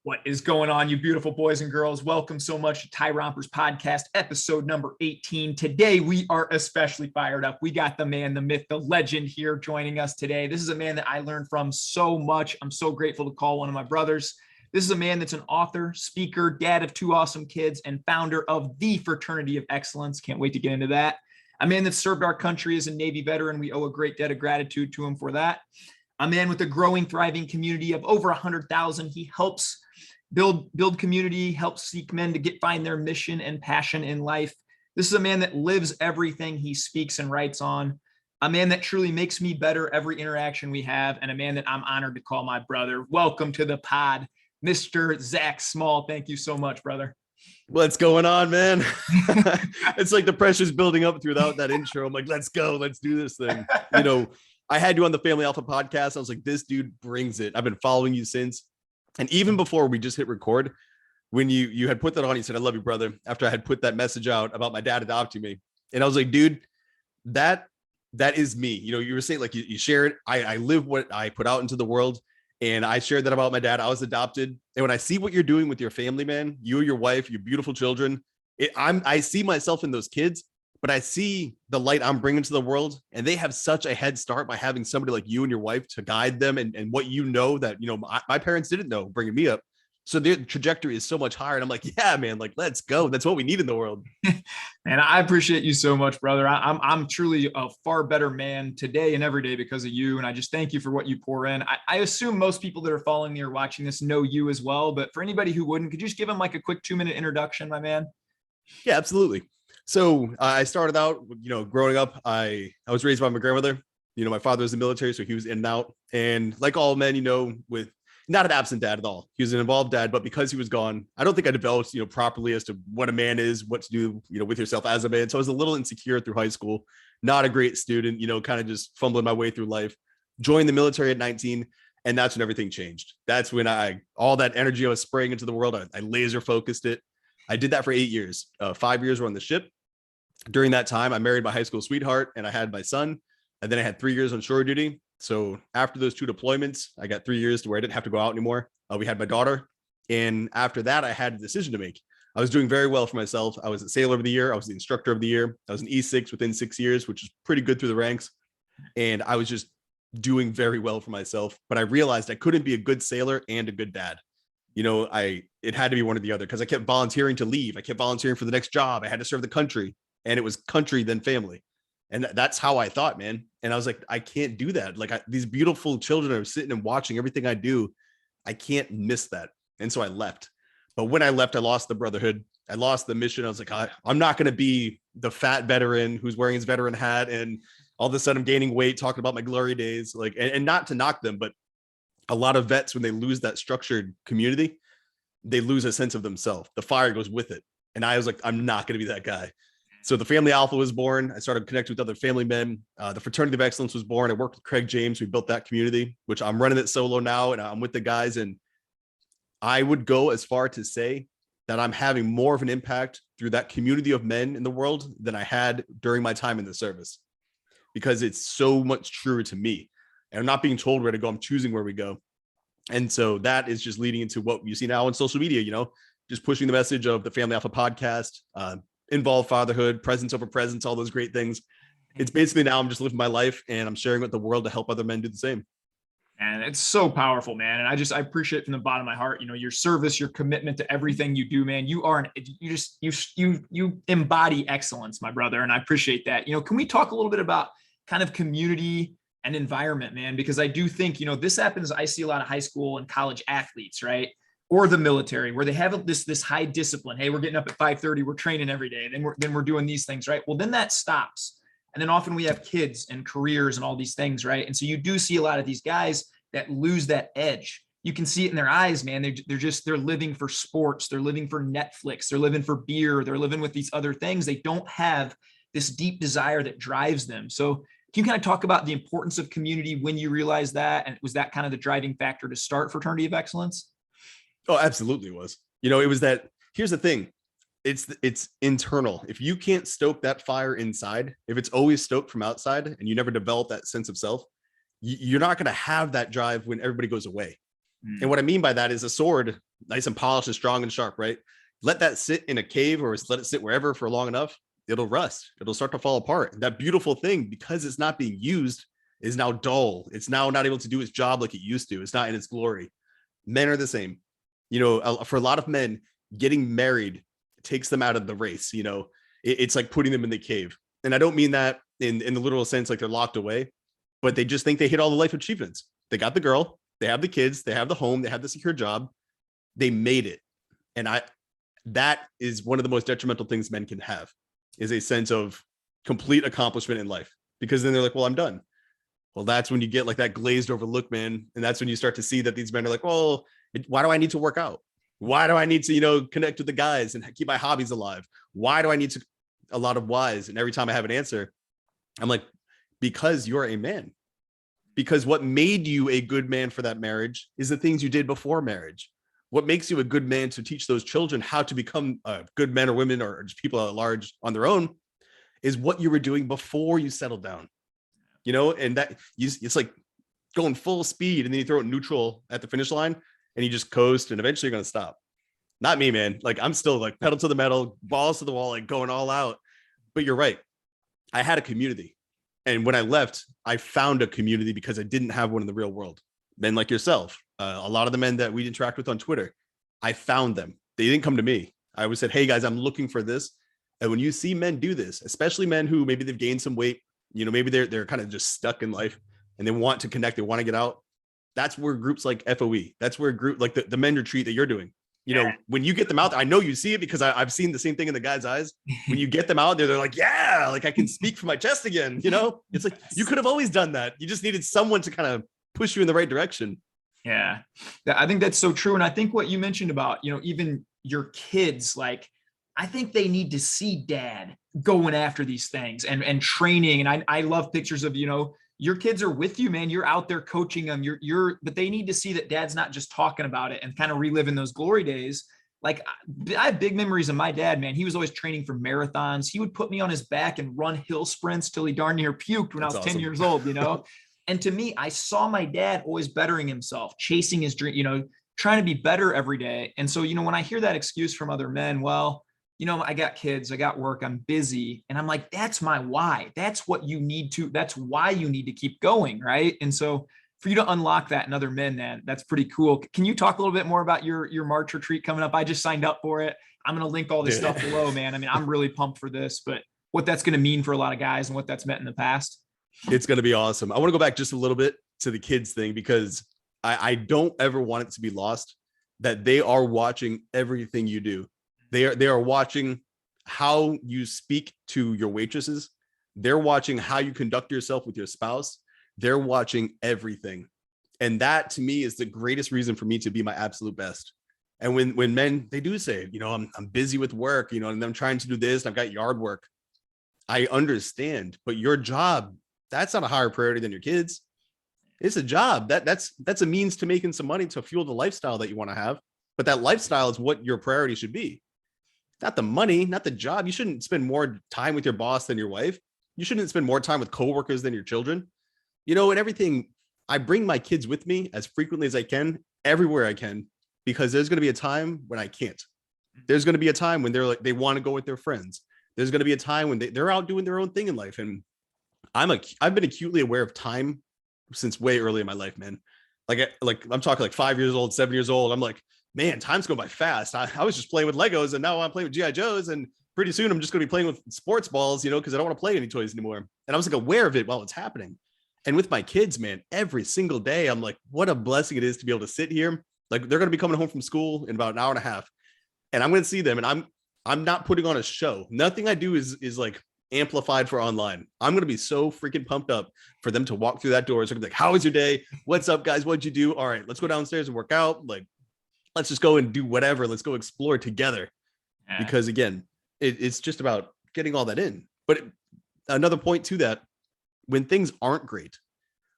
What is going on, you beautiful boys and girls? Welcome so much to Tyromper's podcast, episode number 18. Today, we are especially fired up. We got the man, the myth, the legend here joining us today. This is a man that I learned from so much. I'm so grateful to call one of my brothers. This is a man that's an author, speaker, dad of two awesome kids, and founder of the Fraternity of Excellence. Can't wait to get into that. A man that served our country as a Navy veteran. We owe a great debt of gratitude to him for that. A man with a growing, thriving community of over 100,000. He helps build community, helps seek men to find their mission and passion in life. This is a man that lives everything he speaks and writes on. A man that truly makes me better every interaction we have, and a man that I'm honored to call my brother. Welcome to the pod, Mr. Zacs Small. Thank you so much, brother. What's going on, man? It's like the pressure's building up throughout that intro. I'm like, let's go, let's do this thing. You know, I had you on the Family Alpha podcast. I was like, this dude brings it. I've been following you since. And even before we just hit record, when you had put that on, you said, I love you, brother. After I had put that message out about my dad adopting me. And I was like, dude, that is me. You know, you were saying like you shared, I live what I put out into the world. And I shared that about my dad. I was adopted. And when I see what you're doing with your family, man, you and your wife, your beautiful children, I see myself in those kids, but I see the light I'm bringing to the world. And they have such a head start by having somebody like you and your wife to guide them and what you know that, you know, my parents didn't know bringing me up. So their trajectory is so much higher. And I'm like, yeah, man, like, let's go. That's what we need in the world. And I appreciate you so much, brother. I'm truly a far better man today and every day because of you. And I just thank you for what you pour in. I assume most people that are following me or watching this know you as well. But for anybody who wouldn't, could you just give them like a quick 2-minute introduction, my man? Yeah, absolutely. So I started out, you know, growing up, I was raised by my grandmother. You know, my father was in the military, so he was in and out. And like all men, you know, with not an absent dad at all. He was an involved dad, but because he was gone, I don't think I developed, you know, properly as to what a man is, what to do, you know, with yourself as a man. So I was a little insecure through high school, not a great student, you know, kind of just fumbling my way through life. Joined the military at 19, and that's when everything changed. That's when all that energy I was spraying into the world, I laser focused it. I did that for 8 years. 5 years were on the ship. During that time, I married my high school sweetheart and I had my son. And then I had 3 years on shore duty. So after those 2 deployments, I got 3 years to where I didn't have to go out anymore. We had my daughter. And after that, I had a decision to make. I was doing very well for myself. I was a sailor of the year. I was the instructor of the year. I was an E6 within 6 years, which is pretty good through the ranks. And I was just doing very well for myself. But I realized I couldn't be a good sailor and a good dad. You know, it had to be one or the other because I kept volunteering to leave. I kept volunteering for the next job. I had to serve the country, and it was country, then family. And that's how I thought, man. And I was like, I can't do that. Like these beautiful children are sitting and watching everything I do. I can't miss that. And so I left. But when I left, I lost the brotherhood. I lost the mission. I was like, I'm not going to be the fat veteran who's wearing his veteran hat. And all of a sudden I'm gaining weight, talking about my glory days, like, and not to knock them, but a lot of vets, when they lose that structured community, they lose a sense of themselves. The fire goes with it. And I was like, I'm not going to be that guy. So the Family Alpha was born. I started connecting with other family men. The Fraternity of Excellence was born. I worked with Craig James. We built that community, which I'm running it solo now. And I'm with the guys. And I would go as far to say that I'm having more of an impact through that community of men in the world than I had during my time in the service, because it's so much truer to me. And I'm not being told where to go. I'm choosing where we go. And so that is just leading into what you see now on social media, you know, just pushing the message of the Family Alpha podcast, involved fatherhood, presence over presence, all those great things. It's basically now I'm just living my life and I'm sharing with the world to help other men do the same. And it's so powerful, man. And I appreciate from the bottom of my heart, you know, your service, your commitment to everything you do, man. You embody excellence, my brother. And I appreciate that. You know, can we talk a little bit about kind of community and environment, man? Because I do think, you know, this happens. I see a lot of high school and college athletes, right? Or the military, where they have this high discipline. Hey, we're getting up at 5:30, we're training every day. Then we're doing these things, right? Well, then that stops. And then often we have kids and careers and all these things, right? And so you do see a lot of these guys that lose that edge. You can see it in their eyes, man. They're living for sports. They're living for Netflix. They're living for beer. They're living with these other things. They don't have this deep desire that drives them. So can you kind of talk about the importance of community when you realized that? And was that kind of the driving factor to start Fraternity of Excellence? Oh, absolutely was. You know, it was that. Here's the thing. It's internal. If you can't stoke that fire inside, if it's always stoked from outside and you never develop that sense of self, you're not going to have that drive when everybody goes away. And what I mean by that is a sword nice and polished and strong and sharp, right? Let that sit in a cave or let it sit wherever for long enough, it'll rust. It'll start to fall apart. That beautiful thing, because it's not being used, is now dull. It's now not able to do its job like it used to. It's not in its glory. Men are the same. For a lot of men, getting married takes them out of the race. It's like putting them in the cave. And I don't mean that in the literal sense, like they're locked away, but they just think they hit all the life achievements. They got the girl, they have the kids, they have the home, they have the secure job. They made it. And that is one of the most detrimental things men can have, is a sense of complete accomplishment in life, because then they're like, well, I'm done. Well, that's when you get like that glazed over look, man. And that's when you start to see that these men are like, well, why do I need to work out? Why do I need to, connect with the guys and keep my hobbies alive? Why do I need to? A lot of whys. And every time I have an answer, I'm like, because you're a man. Because what made you a good man for that marriage is the things you did before marriage. What makes you a good man to teach those children how to become good men or women or just people at large on their own is what you were doing before you settled down. And that it's like going full speed and then you throw it neutral at the finish line and you just coast and eventually you're going to stop. Not me, man. Like I'm still like pedal to the metal, balls to the wall, like going all out. But you're right. I had a community. And when I left, I found a community because I didn't have one in the real world. Men like yourself, a lot of the men that we interact with on Twitter, I found them. They didn't come to me. I always said, hey guys, I'm looking for this. And when you see men do this, especially men who maybe they've gained some weight, maybe they're kind of just stuck in life and they want to connect, they want to get out. That's where groups like FOE, that's where group like the men retreat that you're doing. When you get them out there, I know you see it because I've seen the same thing in the guys' eyes. When you get them out there, they're like, yeah, like I can speak from my chest again. It's like, you could have always done that. You just needed someone to kind of push you in the right direction. Yeah, I think that's so true. And I think what you mentioned about, even your kids, like, I think they need to see dad going after these things and training. And I love pictures of, your kids are with you, man. You're out there coaching them. But they need to see that dad's not just talking about it and kind of reliving those glory days. Like I have big memories of my dad, man. He was always training for marathons. He would put me on his back and run hill sprints till he darn near puked when I was awesome. 10 years old, And to me, I saw my dad always bettering himself, chasing his dream, trying to be better every day. And so, when I hear that excuse from other men, well, I got kids, I got work, I'm busy. And I'm like, that's my why. That's what you need to, that's why you need to keep going. Right. And so for you to unlock that in other men, man, that's pretty cool. Can you talk a little bit more about your March retreat coming up? I just signed up for it. I'm going to link all this stuff below, man. I mean, I'm really pumped for this, but what that's going to mean for a lot of guys and what that's meant in the past. It's going to be awesome. I want to go back just a little bit to the kids thing, because I don't ever want it to be lost that they are watching everything you do. They are watching how you speak to your waitresses. They're watching how you conduct yourself with your spouse. They're watching everything. And that to me is the greatest reason for me to be my absolute best. And when men, they do say, I'm busy with work, and I'm trying to do this, and I've got yard work. I understand, but your job, that's not a higher priority than your kids. It's a job that's a means to making some money to fuel the lifestyle that you want to have. But that lifestyle is what your priority should be. Not the money, not the job. You shouldn't spend more time with your boss than your wife. You shouldn't spend more time with coworkers than your children. And everything. I bring my kids with me as frequently as I can, everywhere I can, because there's going to be a time when I can't. There's going to be a time when they're like, they want to go with their friends. There's going to be a time when they're out doing their own thing in life. And I've been acutely aware of time since way early in my life, man. Like I'm talking like 5 years old, 7 years old. I'm like, man, time's going by fast. I was just playing with Legos and now I'm playing with G.I. Joes. And pretty soon I'm just going to be playing with sports balls, because I don't want to play any toys anymore. And I was like aware of it while it's happening. And with my kids, man, every single day, I'm like, what a blessing it is to be able to sit here. Like they're going to be coming home from school in about an hour and a half. And I'm going to see them. And I'm not putting on a show. Nothing I do is like amplified for online. I'm going to be so freaking pumped up for them to walk through that door. So I'm like, how was your day? What's up, guys? What'd you do? All right, let's go downstairs and work out. Like, let's just go and do whatever. Let's go explore together. Yeah. Because again, it's just about getting all that in. But another point to that, when things aren't great,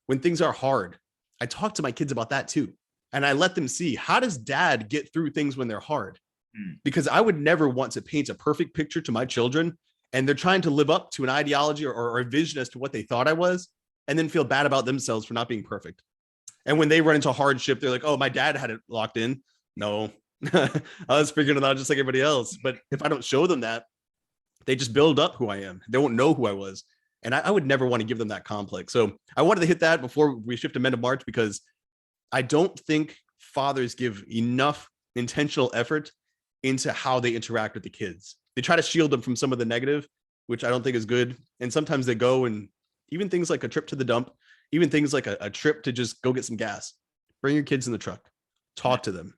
when things are hard, I talk to my kids about that too. And I let them see, how does dad get through things when they're hard? Because I would never want to paint a perfect picture to my children and they're trying to live up to an ideology or a vision as to what they thought I was, and then feel bad about themselves for not being perfect. And when they run into hardship, they're like, oh, my dad had it locked in. No, I was figuring it out just like everybody else. But if I don't show them that, they just build up who I am. They won't know who I was. And I would never want to give them that complex. So I wanted to hit that before we shift to Men of March, because I don't think fathers give enough intentional effort into how they interact with the kids. They try to shield them from some of the negative, which I don't think is good. And sometimes they go, and even things like a trip to the dump, even things like a trip to just go get some gas, bring your kids in the truck, talk to them.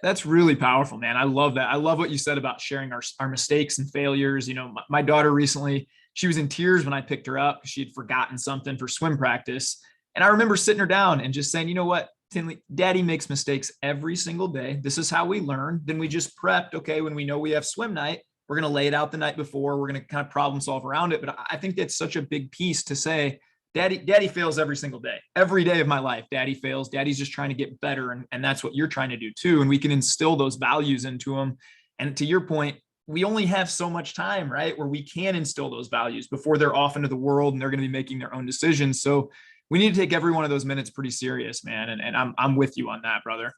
That's really powerful, man. I love that. I love what you said about sharing our mistakes and failures. You know, my daughter recently, she was in tears when I picked her up because she had forgotten something for swim practice. And I remember sitting her down and just saying, you know what, Tinley, daddy makes mistakes every single day. This is how we learn. Then we just prepped, okay, when we know we have swim night, we're going to lay it out the night before. We're going to kind of problem solve around it. But I think that's such a big piece to say, daddy fails every single day. Every day of my life, daddy fails. Daddy's just trying to get better. And that's what you're trying to do too. And we can instill those values into them. And to your point, we only have so much time, right, where we can instill those values before they're off into the world and they're going to be making their own decisions. So we need to take every one of those minutes pretty serious, man. And I'm with you on that, brother.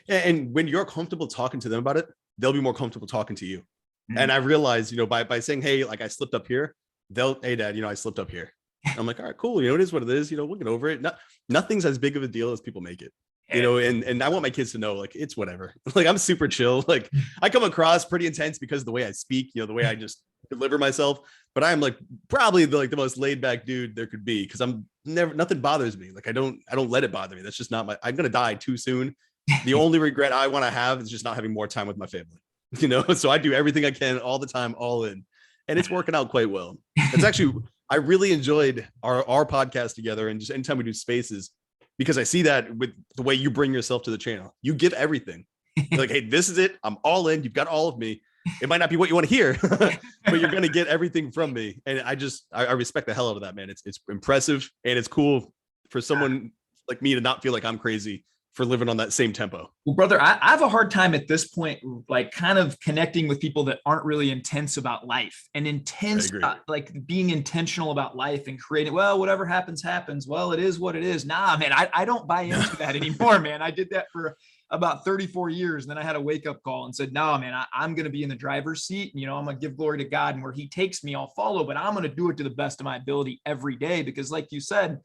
And when you're comfortable talking to them about it, they'll be more comfortable talking to you. Mm-hmm. And I realized, you know, by saying, hey, like I slipped up here, hey, dad, you know, I slipped up here. I'm like, all right, cool. You know, it is what it is. You know, we'll get over it. Nothing's as big of a deal as people make it. You know, and I want my kids to know, like, it's whatever. Like, I'm super chill. Like, I come across pretty intense because of the way I speak, you know, the way I just deliver myself. But I'm like probably the most laid back dude there could be, because nothing bothers me. Like, I don't let it bother me. That's just not I'm gonna die too soon. The only regret I want to have is just not having more time with my family. You know, so I do everything I can all the time, all in, and it's working out quite well. It's actually, I really enjoyed our podcast together, and just anytime we do spaces, because I see that with the way you bring yourself to the channel. You give everything. You're like, hey, this is it. I'm all in. You've got all of me. It might not be what you want to hear, but you're going to get everything from me. And I respect the hell out of that, man. It's impressive, and it's cool for someone like me to not feel like I'm crazy for living on that same tempo. Well, brother, I have a hard time at this point, like kind of connecting with people that aren't really intense about life and intense, like being intentional about life and creating, well, whatever happens, happens. Well, it is what it is. Nah, man, I don't buy into that anymore, man. I did that for about 34 years. And then I had a wake up call and said, no, man, I'm going to be in the driver's seat. And, you know, I'm going to give glory to God, and where he takes me, I'll follow, but I'm going to do it to the best of my ability every day. Because like you said,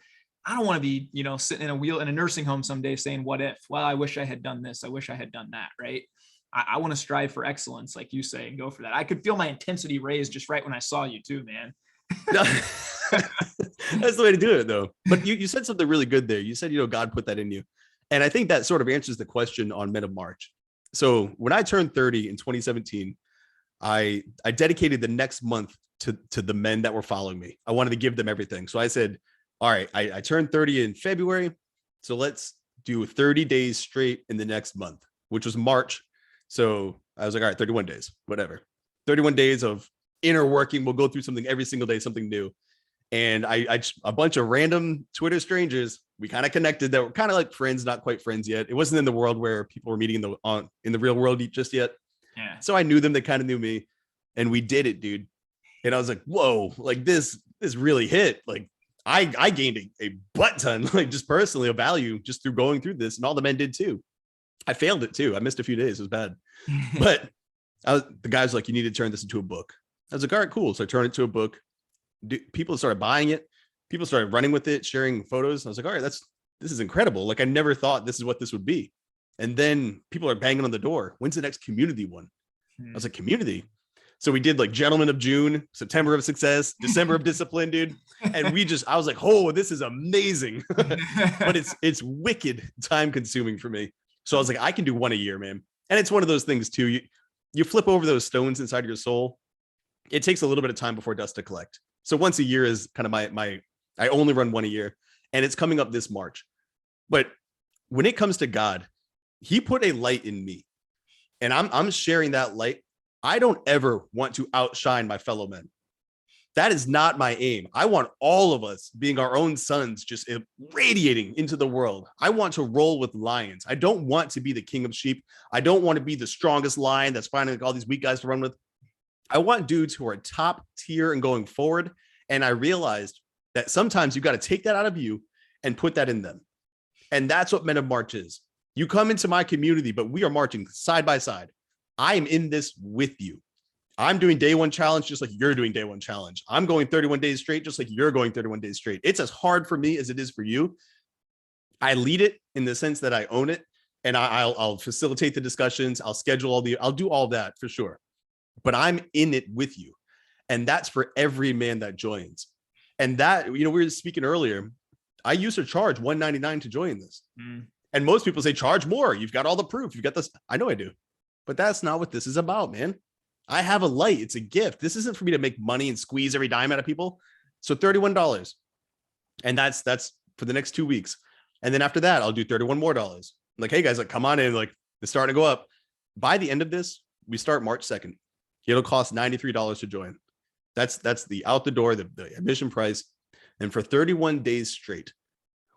I don't want to be, you know, sitting in a nursing home someday saying, what if? Well, I wish I had done this. I wish I had done that. Right. I want to strive for excellence, like you say, and go for that. I could feel my intensity raised just right when I saw you too, man. That's the way to do it, though. But you said something really good there. You said, you know, God put that in you. And I think that sort of answers the question on Men of March. So when I turned 30 in 2017, I dedicated the next month to the men that were following me. I wanted to give them everything. So I said, all right, I turned 30 in February, so let's do 30 days straight in the next month, which was March. So I was like, all right, 31 days, whatever. 31 days of inner working. We'll go through something every single day, something new. And I a bunch of random Twitter strangers, we kind of connected that were kind of like friends, not quite friends yet. It wasn't in the world where people were meeting in the real world just yet. Yeah. So I knew them, they kind of knew me, and we did it, dude. And I was like, whoa, like this really hit. Like, I gained a butt ton, like just personally, of value just through going through this, and all the men did too. I failed it too. I missed a few days. It was bad, but the guy's like, you need to turn this into a book. I was like, all right, cool. So I turned it to a book. People started buying it. People started running with it, sharing photos. I was like, all right, this is incredible. Like, I never thought this is what this would be. And then people are banging on the door. When's the next community one? I was like, community? So we did like Gentlemen of June, September of Success, December of Discipline, dude. And I was like, oh, this is amazing. But it's wicked time consuming for me. So I was like, I can do one a year, man. And it's one of those things too. You flip over those stones inside your soul. It takes a little bit of time before dust to collect. So once a year is kind of I only run one a year, and it's coming up this March. But when it comes to God, he put a light in me, and I'm sharing that light. I don't ever want to outshine my fellow men. That is not my aim. I want all of us being our own sons, just radiating into the world. I want to roll with lions. I don't want to be the king of sheep. I don't want to be the strongest lion that's finding all these weak guys to run with. I want dudes who are top tier and going forward. And I realized that sometimes you got to take that out of you and put that in them. And that's what Men of March is. You come into my community, but we are marching side by side. I am in this with you. I'm doing day one challenge just like you're doing day one challenge. I'm going 31 days straight just like you're going 31 days straight. It's as hard for me as it is for you. I lead it in the sense that I own it, and I'll facilitate the discussions. I'll schedule I'll do all that for sure. But I'm in it with you. And that's for every man that joins. And that, we were speaking earlier, I used to charge $199 to join this. And most people say, charge more. You've got all the proof. You've got this. I know I do. But that's not what this is about, man. I have a light. It's a gift. This isn't for me to make money and squeeze every dime out of people. So $31. And that's for the next 2 weeks. And then after that, I'll do $31 more. Like, hey guys, like, come on in. Like, it's starting to go up. By the end of this, we start March 2nd. It'll cost $93 to join. That's the out the door, the admission price. And for 31 days straight,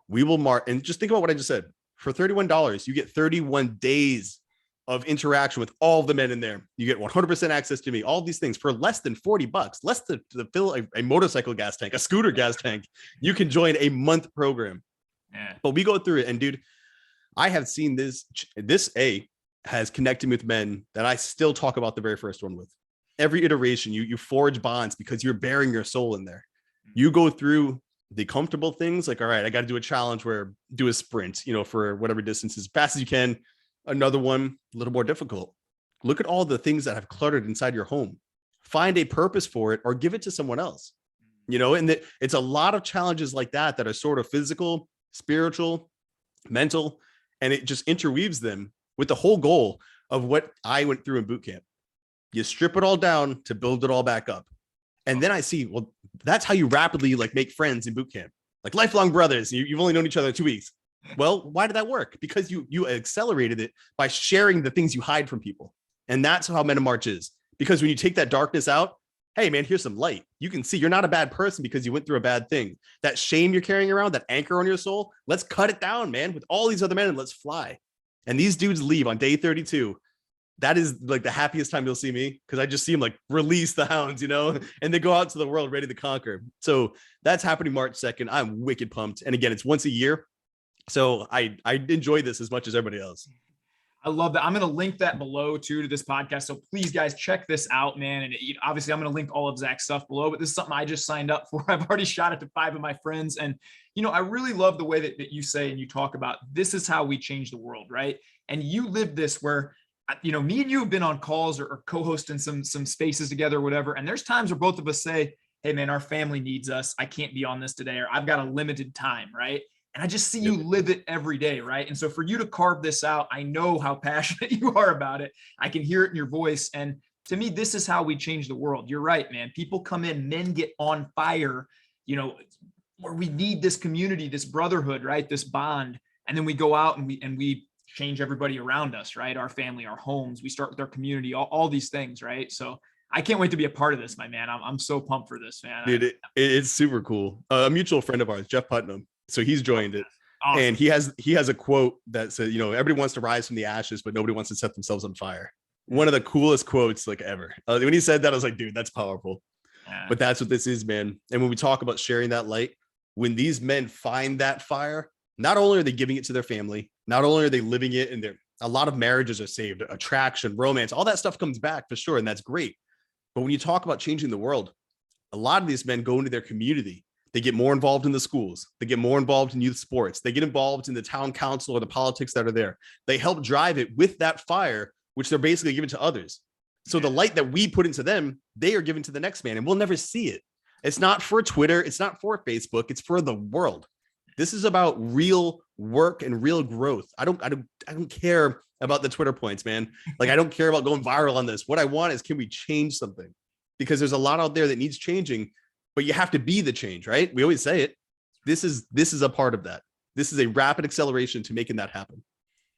we will mark. And just think about what I just said. For $31, you get 31 days of interaction with all the men in there. You get 100% access to me, all these things for less than $40, less to fill a motorcycle gas tank, a scooter gas tank. You can join a month program. Yeah. But we go through it, and dude, I have seen this has connected me with men that I still talk about the very first one with. Every iteration, you forge bonds because you're bearing your soul in there. You go through the comfortable things like, all right, I got to do a challenge where do a sprint, for whatever distance as fast as you can. Another one, a little more difficult. Look at all the things that have cluttered inside your home. Find a purpose for it or give it to someone else, and it's a lot of challenges like that are sort of physical, spiritual, mental, and it just interweaves them with the whole goal of what I went through in boot camp. You strip it all down to build it all back up. And then I see, well, that's how you rapidly make friends in boot camp, like lifelong brothers. You've only known each other 2 weeks. Well, why did that work? Because you accelerated it by sharing the things you hide from people. And that's how Men in March is. Because when you take that darkness out, hey man, here's some light. You can see you're not a bad person because you went through a bad thing. That shame you're carrying around, that anchor on your soul, let's cut it down, man, with all these other men and let's fly. And these dudes leave on day 32. That is the happiest time you'll see me, because I just see them release the hounds, and they go out to the world ready to conquer. So that's happening March 2nd. I'm wicked pumped. And again, it's once a year. So I enjoy this as much as everybody else. I love that. I'm going to link that below too to this podcast. So please guys, check this out, man. And obviously I'm going to link all of Zac's stuff below, but this is something I just signed up for. I've already shot it to 5 of my friends. And, I really love the way that you say, and you talk about, this is how we change the world. Right. And you live this where, me and you have been on calls or co-hosting some spaces together or whatever. And there's times where both of us say, hey man, our family needs us. I can't be on this today, or I've got a limited time. Right. And I just see you live it every day, right? And so for you to carve this out, I know how passionate you are about it. I can hear it in your voice. And to me, this is how we change the world. You're right, man. People come in, men get on fire, where we need this community, this brotherhood, right? This bond. And then we go out and we change everybody around us, right? Our family, our homes, we start with our community, all these things, right? So I can't wait to be a part of this, my man. I'm so pumped for this, man. Dude, it's super cool. A mutual friend of ours, Jeff Putnam. So he's joined it. Awesome. And he has a quote that says, everybody wants to rise from the ashes, but nobody wants to set themselves on fire. One of the coolest quotes ever. When he said that, I was like, dude, that's powerful. Yeah. But that's what this is, man. And when we talk about sharing that light, when these men find that fire, not only are they giving it to their family, not only are they living it, and a lot of marriages are saved, attraction, romance, all that stuff comes back for sure. And that's great. But when you talk about changing the world, a lot of these men go into their community. They get more involved in the schools. They get more involved in youth sports. They get involved in the town council or the politics that are there. They help drive it with that fire, which they're basically giving to others. So the light that we put into them, they are giving to the next man, and we'll never see it. It's not for Twitter. It's not for Facebook. It's for the world. This is about real work and real growth. I don't care about the Twitter points, man. I don't care about going viral on this. What I want is, can we change something? Because there's a lot out there that needs changing. But you have to be the change, right? We always say it. This is a part of that. This is a rapid acceleration to making that happen.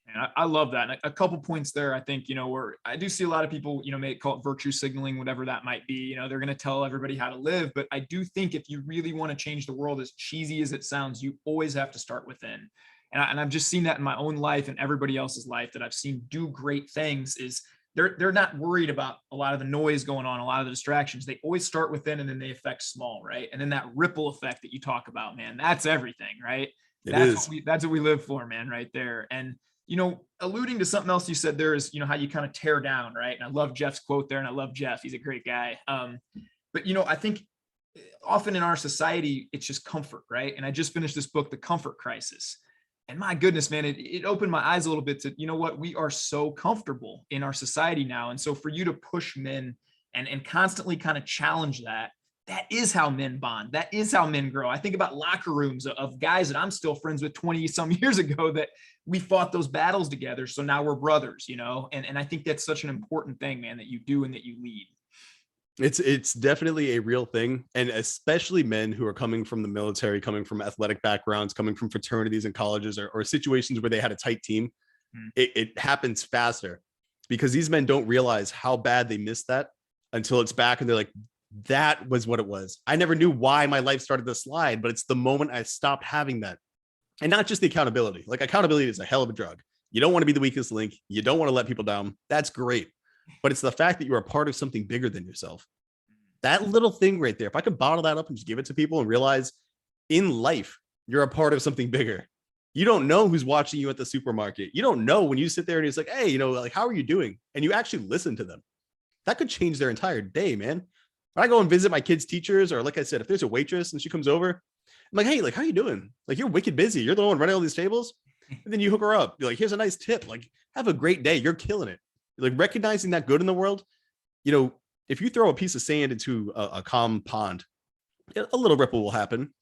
And I love that. And a couple points there, I think, where I do see a lot of people, may call it virtue signaling, whatever that might be. They're going to tell everybody how to live. But I do think if you really want to change the world, as cheesy as it sounds, you always have to start within. And I've just seen that in my own life and everybody else's life that I've seen do great things is they're not worried about a lot of the noise going on, a lot of the distractions. They always start within, and then they affect small, right? And then that ripple effect that you talk about, man, that's everything, right? That's what we live for, man, right there. And Alluding to something else you said there is, how you kind of tear down, right? And I love Jeff's quote there, and I love Jeff. He's a great guy. But I think often in our society, it's just comfort, right? And I just finished this book, The Comfort Crisis. And my goodness, man, it opened my eyes a little bit to, what, we are so comfortable in our society now. And so for you to push men and constantly kind of challenge that is how men bond. That is how men grow. I think about locker rooms of guys that I'm still friends with 20 some years ago that we fought those battles together. So now we're brothers, and I think that's such an important thing, man, that you do and that you lead. It's definitely a real thing. And especially men who are coming from the military, coming from athletic backgrounds, coming from fraternities and colleges or situations where they had a tight team. It happens faster because these men don't realize how bad they missed that until it's back and they're like, that was what it was. I never knew why my life started to slide, but it's the moment I stopped having that. And not just the accountability. Like, accountability is a hell of a drug. You don't want to be the weakest link. You don't want to let people down. That's great. But it's the fact that you're a part of something bigger than yourself. That little thing right there, if I could bottle that up and just give it to people and realize in life, you're a part of something bigger. You don't know who's watching you at the supermarket. You don't know when you sit there and it's like, hey, like, how are you doing? And you actually listen to them. That could change their entire day, man. When I go and visit my kids' teachers, or like I said, if there's a waitress and she comes over, I'm like, hey, like, how you doing? Like, you're wicked busy. You're the one running all these tables. And then you hook her up. You're like, here's a nice tip. Like, have a great day. You're killing it. Like, recognizing that good in the world. If you throw a piece of sand into a calm pond, a little ripple will happen.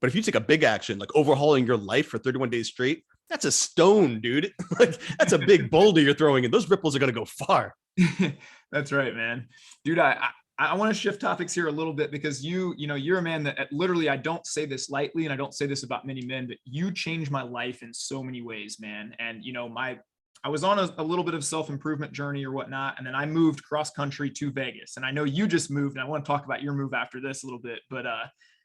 But if you take a big action, like overhauling your life for 31 days straight, that's a stone, dude. Like, that's a big boulder you're throwing, and those ripples are going to go far. That's right, man. Dude, I want to shift topics here a little bit because you're a man that literally, I don't say this lightly, and I don't say this about many men, but you changed my life in so many ways, man. And, I was on a little bit of self-improvement journey or whatnot. And then I moved cross country to Vegas, and I know you just moved, and I want to talk about your move after this a little bit, but,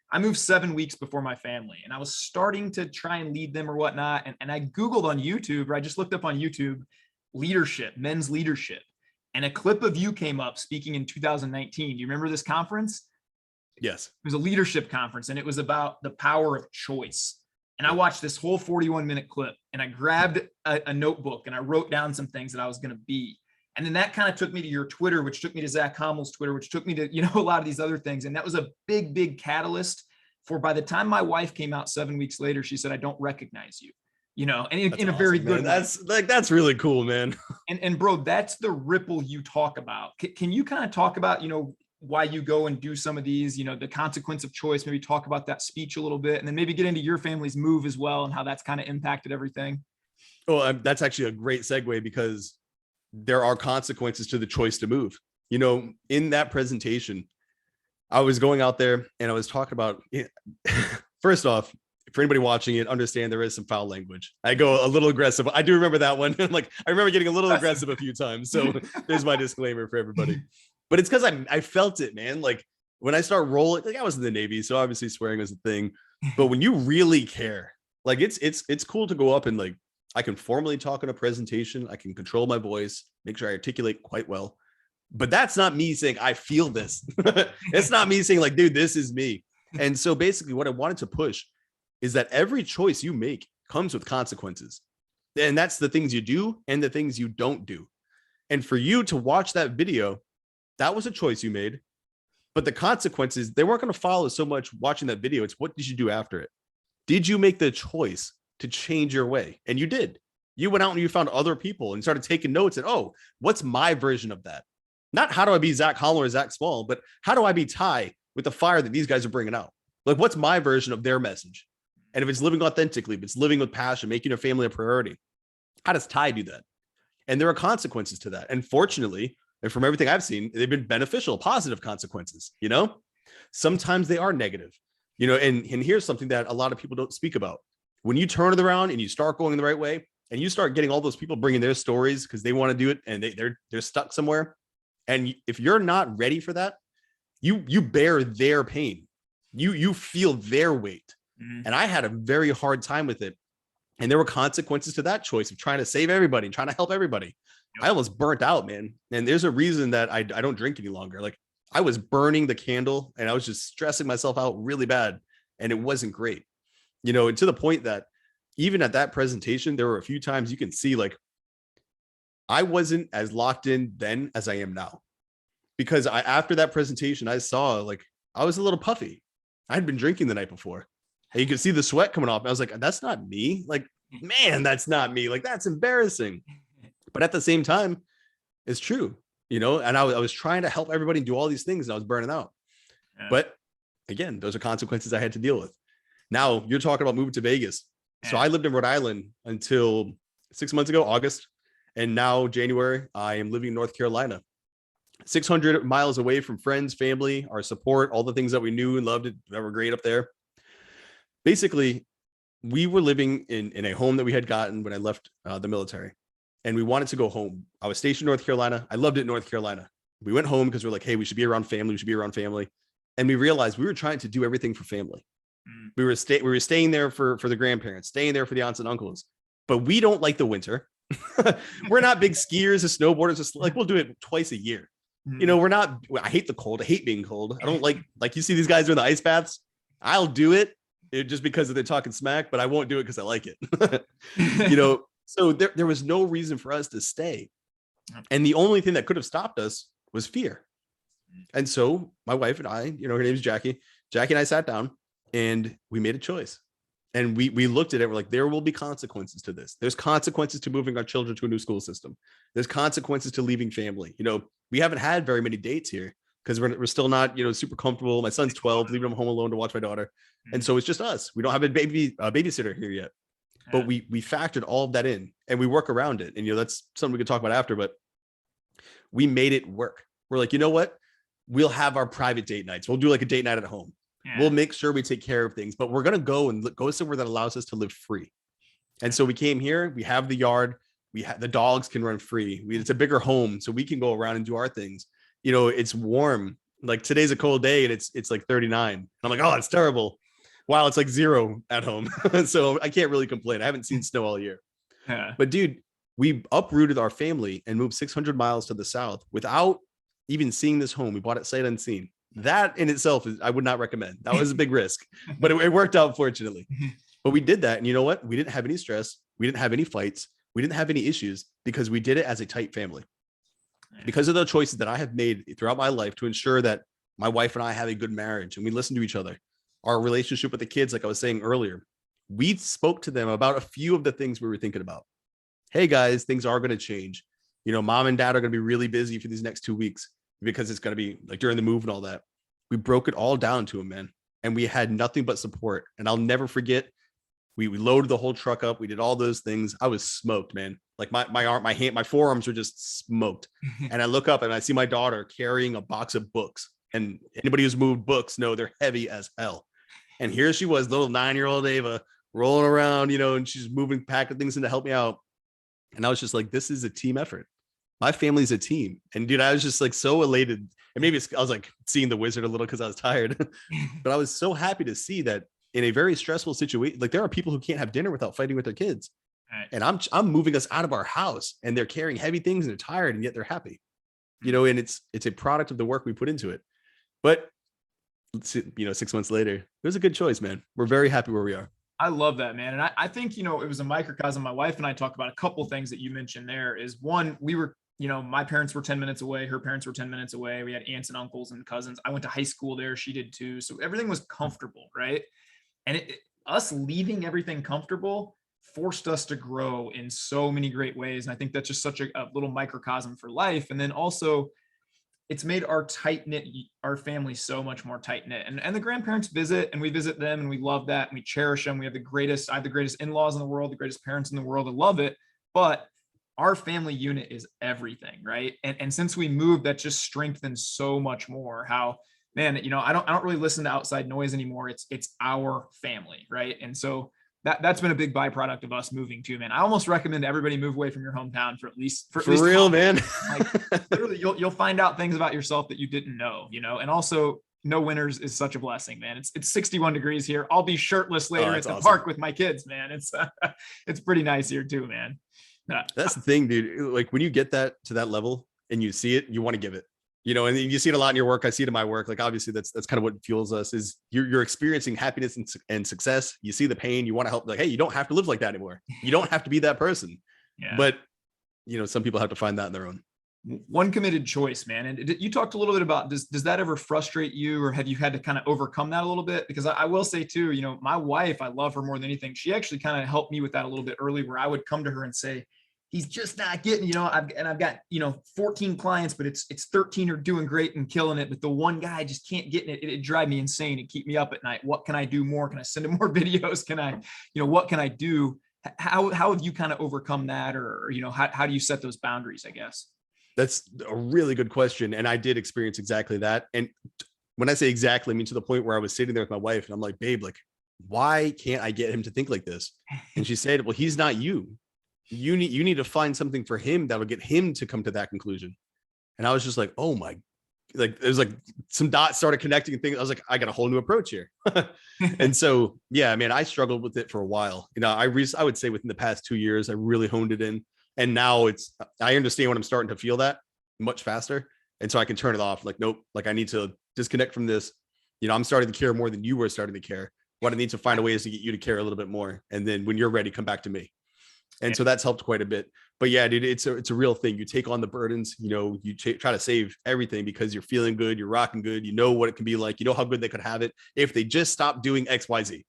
I moved 7 weeks before my family, and I was starting to try and lead them or whatnot. And I Googled on YouTube, or I just looked up on YouTube, leadership, men's leadership. And a clip of you came up speaking in 2019. Do you remember this conference? Yes. It was a leadership conference, and it was about the power of choice. And I watched this whole 41-minute clip, and I grabbed a notebook and I wrote down some things that I was going to be. And then that kind of took me to your Twitter, which took me to Zach Hommel's Twitter, which took me to, a lot of these other things. And that was a big, big catalyst for, by the time my wife came out 7 weeks later, she said, I don't recognize you. And in a very good way. That's really cool, man. And bro, that's the ripple you talk about. Can you kind of talk about, why you go and do some of these, the consequence of choice, maybe talk about that speech a little bit, and then maybe get into your family's move as well and how that's kind of impacted everything? Oh, that's actually a great segue because there are consequences to the choice to move. In that presentation, I was going out there and I was talking about, first off, for anybody watching it, understand there is some foul language. I go a little aggressive. I do remember that one. Like, I remember getting a little aggressive a few times. So there's my disclaimer for everybody. But it's because I felt it, man. Like, when I start rolling, like, I was in the Navy, so obviously swearing was a thing. But when you really care, like, it's cool to go up and, like, I can formally talk in a presentation. I can control my voice, make sure I articulate quite well. But that's not me saying I feel this. It's not me saying, like, dude, this is me. And so basically what I wanted to push is that every choice you make comes with consequences. And that's the things you do and the things you don't do. And for you to watch that video, that was a choice you made. But the consequences, they weren't going to follow so much watching that video. It's what did you do after it? Did you make the choice to change your way? And you did. You went out and you found other people and started taking notes and, oh, what's my version of that? Not how do I be Zach Holler or Zach Small, but how do I be Ty with the fire that these guys are bringing out? Like, what's my version of their message? And if it's living authentically, if it's living with passion, making your family a priority, how does Ty do that? And there are consequences to that. And fortunately, and from everything I've seen, they've been beneficial, positive consequences. Sometimes they are negative, and here's something that a lot of people don't speak about. When you turn it around and you start going the right way and you start getting all those people bringing their stories because they want to do it and they're stuck somewhere. And if you're not ready for that, you bear their pain. You feel their weight. Mm-hmm. And I had a very hard time with it. And there were consequences to that choice of trying to save everybody and trying to help everybody. I almost burnt out, man. And there's a reason that I don't drink any longer. Like, I was burning the candle and I was just stressing myself out really bad. And it wasn't great, and to the point that even at that presentation, there were a few times you can see like I wasn't as locked in then as I am now. Because after that presentation, I saw like I was a little puffy. I had been drinking the night before. And you could see the sweat coming off. And I was like, that's not me. Like, man, that's not me. Like, that's embarrassing. But at the same time, it's true, you know, and I was trying to help everybody do all these things and I was burning out. Yeah. But again, those are consequences I had to deal with. Now you're talking about moving to Vegas. Yeah. So I lived in Rhode Island until 6 months ago, August. And now January, I am living in North Carolina, 600 miles away from friends, family, our support, all the things that we knew and loved that were great up there. Basically, we were living in a home that we had gotten when I left the military. And we wanted to go home. I was stationed in North Carolina. I loved it in North Carolina. We went home because we're like, hey, we should be around family. We should be around family. And we realized we were trying to do everything for family. We were staying there for the grandparents, staying there for the aunts and uncles. But we don't like the winter. We're not big skiers or snowboarders. Just like we'll do it twice a year. You know, we're not. I hate the cold. I hate being cold. I don't like you see these guys doing the ice baths. I'll do it just because they're talking smack, but I won't do it because I like it. You know. So there was no reason for us to stay. And the only thing that could have stopped us was fear. And so my wife and I, you know, her name is Jackie. Jackie and I sat down and we made a choice. And we looked at it. We're like, there will be consequences to this. There's consequences to moving our children to a new school system. There's consequences to leaving family. You know, we haven't had very many dates here because we're still not, you know, super comfortable. My son's 12, leaving him home alone to watch my daughter. And so it's just us. We don't have a babysitter here yet. But we factored all of that in and we work around it. And, you know, that's something we could talk about after, but we made it work. We're like, you know what? We'll have our private date nights. We'll do like a date night at home. Yeah. We'll make sure we take care of things, but we're going to go somewhere that allows us to live free. And so we came here, we have the yard, the dogs can run free. It's a bigger home. So we can go around and do our things. You know, it's warm. Like today's a cold day and it's like 39. And I'm like, oh, it's terrible. Wow, it's like 0 at home. So I can't really complain. I haven't seen snow all year. Yeah. But dude, we uprooted our family and moved 600 miles to the south without even seeing this home. We bought it sight unseen. That in itself I would not recommend. That was a big risk, but it worked out fortunately. But we did that. And you know what? We didn't have any stress. We didn't have any fights. We didn't have any issues because we did it as a tight family. Because of the choices that I have made throughout my life to ensure that my wife and I have a good marriage and we listen to each other. Our relationship with the kids, like I was saying earlier, we spoke to them about a few of the things we were thinking about. Hey guys, things are going to change. You know, mom and dad are going to be really busy for these next 2 weeks because it's going to be like during the move and all that. We broke it all down to them, man. And we had nothing but support. And I'll never forget, we loaded the whole truck up. We did all those things. I was smoked, man. Like my arm, my hand, my forearms were just smoked. And I look up and I see my daughter carrying a box of books. And anybody who's moved books know they're heavy as hell. And here she was, little 9-year-old Ava, rolling around, you know, and she's moving, packing things in to help me out. And I was just like, this is a team effort. My family's a team. And dude, I was just like so elated. And maybe I was like seeing the wizard a little because I was tired. But I was so happy to see that in a very stressful situation, like there are people who can't have dinner without fighting with their kids. Right. And I'm moving us out of our house and they're carrying heavy things and they're tired and yet they're happy. You know, and it's a product of the work we put into it. But you know, 6 months later, it was a good choice, man. We're very happy where we are. I love that, man. And I think, you know, it was a microcosm. My wife and I talked about a couple of things that you mentioned there is one, we were, you know, my parents were 10 minutes away. Her parents were 10 minutes away. We had aunts and uncles and cousins. I went to high school there. She did too. So everything was comfortable. Right. And us leaving everything comfortable forced us to grow in so many great ways. And I think that's just such a little microcosm for life. And then also it's made our our family so much more tight knit. And the grandparents visit and we visit them and we love that. And we cherish them. We have I have the greatest in-laws in the world, the greatest parents in the world. I love it. But our family unit is everything. Right. And since we moved, that just strengthens so much more how, man, you know, I don't really listen to outside noise anymore. It's our family. Right. And so that's been a big byproduct of us moving too, man. I almost recommend everybody move away from your hometown for at least real, man. Like literally you'll find out things about yourself that you didn't know, you know, and also no winters is such a blessing, man. It's 61 degrees here. I'll be shirtless later at the park with my kids, man. It's pretty nice here too, man. That's the thing, dude. Like when you get that to that level and you see it, you want to give it. And you see it a lot in your work. I see it in my work. Like, obviously that's kind of what fuels us is you're experiencing happiness and success. You see the pain, you want to help, like, hey, you don't have to live like that anymore. You don't have to be that person. Yeah. But, some people have to find that on their own. One committed choice, man. And you talked a little bit about, does that ever frustrate you, or have you had to kind of overcome that a little bit? Because I will say too, my wife, I love her more than anything. She actually kind of helped me with that a little bit early, where I would come to her and say, he's just not getting, I've got, 14 clients, but it's 13 are doing great and killing it. But the one guy just can't get it. It'd drive me insane and keep me up at night. What can I do more? Can I send him more videos? Can I, what can I do? How have you kind of overcome that? Or, how do you set those boundaries, I guess? That's a really good question. And I did experience exactly that. And when I say exactly, I mean to the point where I was sitting there with my wife and I'm like, babe, like, why can't I get him to think like this? And she said, well, he's not you. You need to find something for him that'll get him to come to that conclusion. And I was just like, oh my, like, there's like some dots started connecting and things. I was like, I got a whole new approach here. And so, yeah, man, I struggled with it for a while. I would say within the past 2 years, I really honed it in. And now I understand when I'm starting to feel that much faster. And so I can turn it off. Like, nope, like I need to disconnect from this. I'm starting to care more than you were starting to care. What I need to find a way is to get you to care a little bit more. And then when you're ready, come back to me. And so that's helped quite a bit. But yeah, dude, it's a real thing. You take on the burdens, you try to save everything because you're feeling good. You're rocking good. You know what it can be like. You know how good they could have it if they just stop doing X, Y, Z.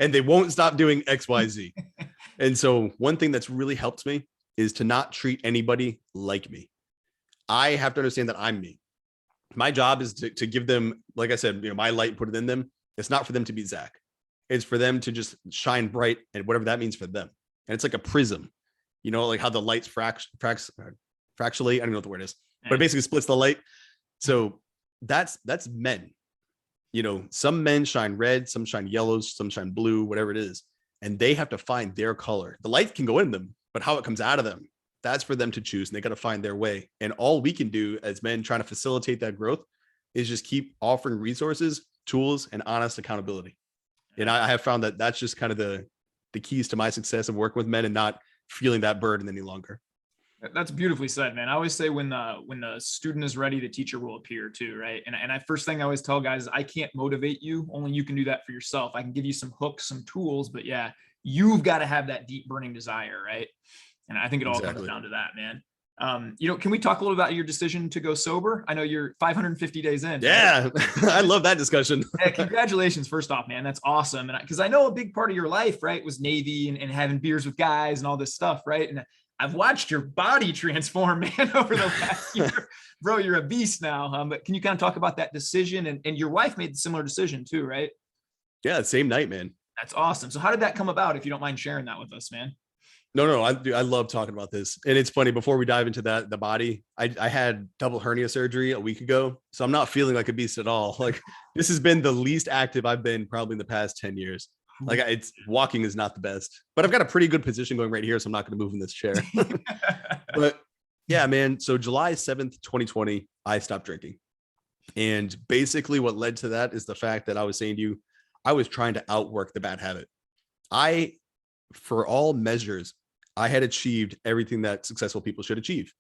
And they won't stop doing X, Y, Z. And so one thing that's really helped me is to not treat anybody like me. I have to understand that I'm me. My job is to give them, like I said, my light, put it in them. It's not for them to be Zach. It's for them to just shine bright, and whatever that means for them. And it's like a prism, like how the lights fractionally, I don't know what the word is, but it basically splits the light. So that's men. Some men shine red, some shine yellows, some shine blue, whatever it is. And they have to find their color. The light can go in them, but how it comes out of them, that's for them to choose. And they got to find their way. And all we can do as men trying to facilitate that growth is just keep offering resources, tools, and honest accountability. And I have found that that's just kind of the keys to my success of working with men and not feeling that burden any longer. That's beautifully said, man. I always say when the student is ready, the teacher will appear too, right? And I first thing I always tell guys is I can't motivate you. Only you can do that for yourself. I can give you some hooks, some tools, but yeah, you've got to have that deep burning desire, right? And I think it all comes down to that, man. Can we talk a little about your decision to go sober? I know you're 550 days in. Yeah, right? I love that discussion. Hey, congratulations, first off, man. That's awesome. And because I know a big part of your life, right, was Navy and having beers with guys and all this stuff, right? And I've watched your body transform, man, over the last year. Bro, you're a beast now. But can you kind of talk about that decision? And your wife made a similar decision too, right? Yeah, same night, man. That's awesome. So how did that come about, if you don't mind sharing that with us, man? No, I love talking about this. And it's funny, before we dive into that, the body, I had double hernia surgery a week ago. So I'm not feeling like a beast at all. Like, this has been the least active I've been probably in the past 10 years. Like, it's walking is not the best, but I've got a pretty good position going right here. So I'm not going to move in this chair. But yeah, man. So July 7th, 2020, I stopped drinking. And basically what led to that is the fact that I was saying to you, I was trying to outwork the bad habit. For all measures, I had achieved everything that successful people should achieve.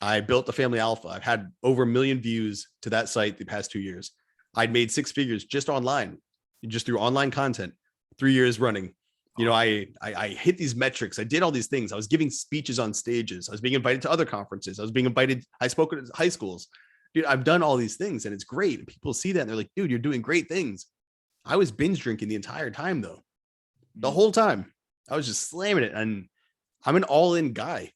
I built the Family Alpha. I've had over 1 million views to that site the past 2 years. I'd made 6 figures just online, just through online content, 3 years running. I hit these metrics. I did all these things. I was giving speeches on stages. I was being invited to other conferences. I spoke at high schools. Dude, I've done all these things and it's great. People see that and they're like, dude, you're doing great things. I was binge drinking the entire time though. The whole time. I was just slamming it, and I'm an all-in guy.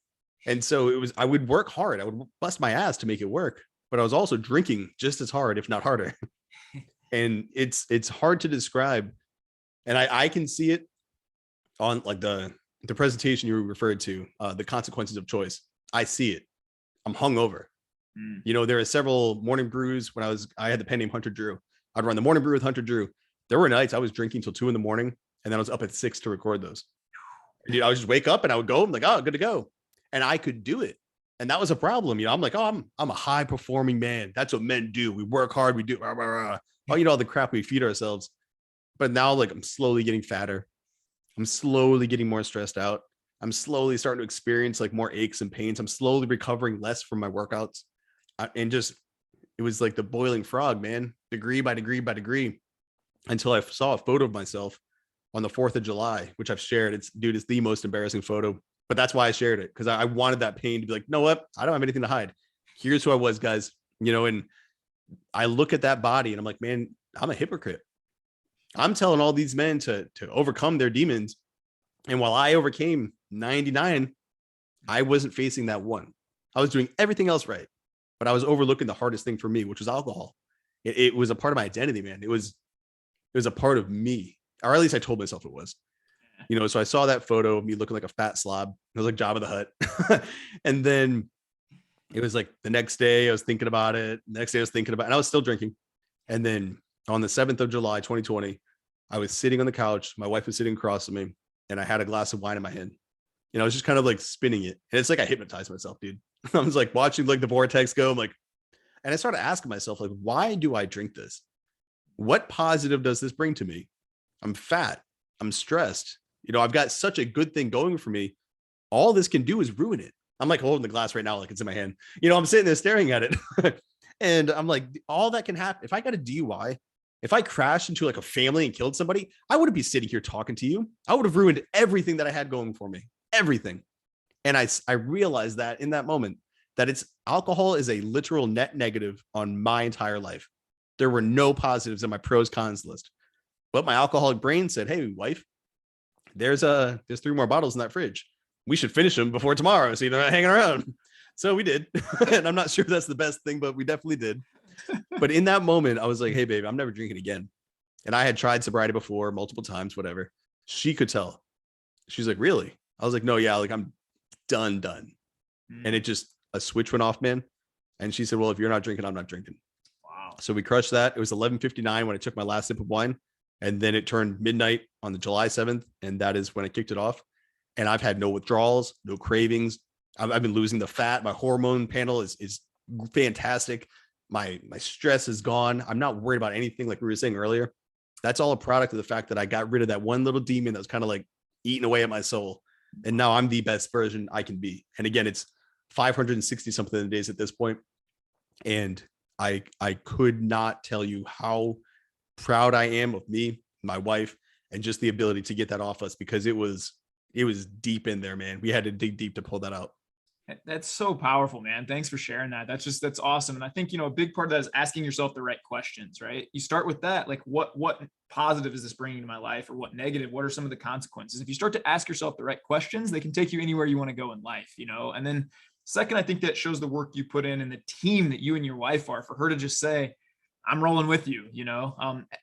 And so I would work hard. I would bust my ass to make it work, but I was also drinking just as hard, if not harder. And it's hard to describe. And I can see it on like the presentation you referred to, the consequences of choice. I see it. I'm hungover. There are several morning brews when I had the pen name Hunter Drew. I'd run the morning brew with Hunter Drew. There were nights I was drinking till 2 a.m, and then I was up at 6 to record those. I would just wake up and I would go, I'm like, oh, good to go. And I could do it. And that was a problem. I'm like, oh, I'm a high performing man. That's what men do. We work hard. We do, rah, rah, rah. Oh, all the crap we feed ourselves. But now, like, I'm slowly getting fatter. I'm slowly getting more stressed out. I'm slowly starting to experience like more aches and pains. I'm slowly recovering less from my workouts. And just it was like the boiling frog, man, degree by degree by degree, until I saw a photo of myself on the 4th of July, which I've shared. It's the most embarrassing photo, but that's why I shared it. Cause I wanted that pain to be like, no, what? I don't have anything to hide. Here's who I was, guys, and I look at that body and I'm like, man, I'm a hypocrite. I'm telling all these men to overcome their demons. And while I overcame 99, I wasn't facing that one. I was doing everything else right, but I was overlooking the hardest thing for me, which was alcohol. It was a part of my identity, man. It was a part of me, or at least I told myself it was. So I saw that photo of me looking like a fat slob. It was like Jabba the Hutt. And then it was like the next day I was thinking about it. Next day I was thinking about it, and I was still drinking. And then on the 7th of July, 2020, I was sitting on the couch. My wife was sitting across from me, and I had a glass of wine in my hand. I was just kind of like spinning it. And it's like I hypnotized myself, dude. I was like watching like the vortex go. I'm like, and I started asking myself, like, why do I drink this? What positive does this bring to me? I'm fat. I'm stressed. I've got such a good thing going for me. All this can do is ruin it. I'm like holding the glass right now, like it's in my hand. I'm sitting there staring at it. And I'm like, all that can happen. If I got a DUI, if I crashed into like a family and killed somebody, I wouldn't be sitting here talking to you. I would have ruined everything that I had going for me. Everything. And I realized that in that moment, that alcohol is a literal net negative on my entire life. There were no positives in my pros cons list, but my alcoholic brain said, hey, wife, there's 3 more bottles in that fridge. We should finish them before tomorrow, so you're not hanging around. So we did. And I'm not sure if that's the best thing, but we definitely did. But in that moment, I was like, hey, babe, I'm never drinking again. And I had tried sobriety before multiple times, whatever. She could tell. She's like, really? I was like, no, yeah, like I'm done. And it just, a switch went off, man. And she said, well, if you're not drinking, I'm not drinking. Wow. So we crushed that. It was 11:59 when I took my last sip of wine. And then it turned midnight on the July 7th. And that is when I kicked it off. And I've had no withdrawals, no cravings. I've been losing the fat. My hormone panel is fantastic. My stress is gone. I'm not worried about anything, like we were saying earlier. That's all a product of the fact that I got rid of that one little demon that was kind of like eating away at my soul. And now I'm the best version I can be. And again, it's 560 something days at this point. And I could not tell you how proud I am of me, my wife, and just the ability to get that off us, because it was deep in there, man. We had to dig deep to pull that out. That's so powerful, man. Thanks for sharing that. That's awesome. And I think, a big part of that is asking yourself the right questions, right? You start with that, like what positive is this bringing to my life, or what negative? What are some of the consequences? If you start to ask yourself the right questions, they can take you anywhere you want to go in life, and then second, I think that shows the work you put in and the team that you and your wife are, for her to just say, I'm rolling with you,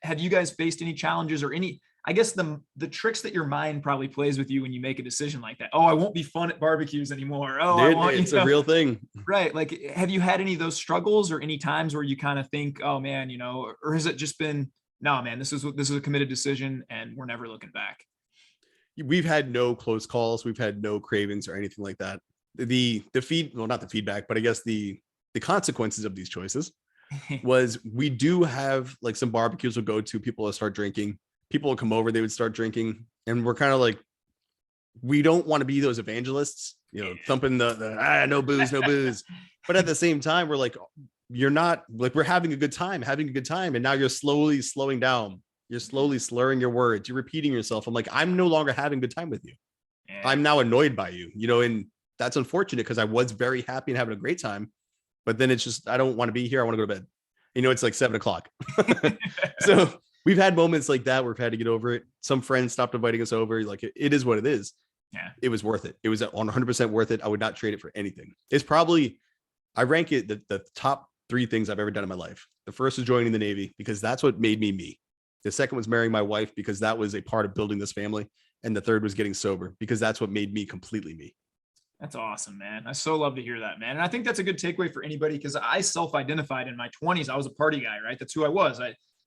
have you guys faced any challenges or any, I guess the tricks that your mind probably plays with you when you make a decision like that? Oh, I won't be fun at barbecues anymore. Oh, dude, it's a real thing. Right. Like, have you had any of those struggles or any times where you kind of think, oh man, or has it just been, no, man, this is a committed decision and we're never looking back? We've had no close calls. We've had no cravings or anything like that. Well, not the feedback, but I guess the consequences of these choices was, we do have like some barbecues we'll go to, people will start drinking. People will come over, they would start drinking. And we're kind of like, we don't want to be those evangelists, thumping the no booze, no booze. But at the same time, we're like, you're not, like, we're having a good time. And now you're slowly slowing down. You're slowly slurring your words. You're repeating yourself. I'm like, I'm no longer having a good time with you. Yeah. I'm now annoyed by you, and that's unfortunate, because I was very happy and having a great time. But then it's just, I don't want to be here. I want to go to bed. It's like 7:00. So we've had moments like that where we've had to get over it. Some friends stopped inviting us over. Like, it is what it is. Yeah. It was worth it. It was 100% worth it. I would not trade it for anything. It's probably, I rank it the top 3 things I've ever done in my life. The first was joining the Navy, because that's what made me me. The second was marrying my wife, because that was a part of building this family. And the third was getting sober, because that's what made me completely me. That's awesome, man. I so love to hear that, man. And I think that's a good takeaway for anybody, because I self-identified in my 20s. I was a party guy, right? That's who I was.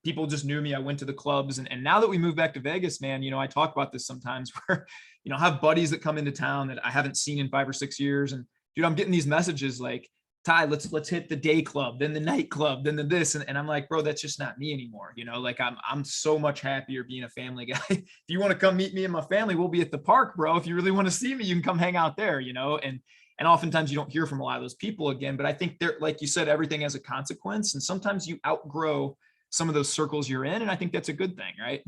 People just knew me. I went to the clubs. And now that we moved back to Vegas, man, I talk about this sometimes where, I have buddies that come into town that I haven't seen in 5 or 6 years. And dude, I'm getting these messages like, Ty, let's hit the day club, then the night club, then the this. And I'm like, bro, that's just not me anymore. Like I'm so much happier being a family guy. If you want to come meet me and my family, we'll be at the park, bro. If you really want to see me, you can come hang out there, and And oftentimes you don't hear from a lot of those people again. But I think they're, like you said, everything has a consequence. And sometimes you outgrow some of those circles you're in. And I think that's a good thing, right?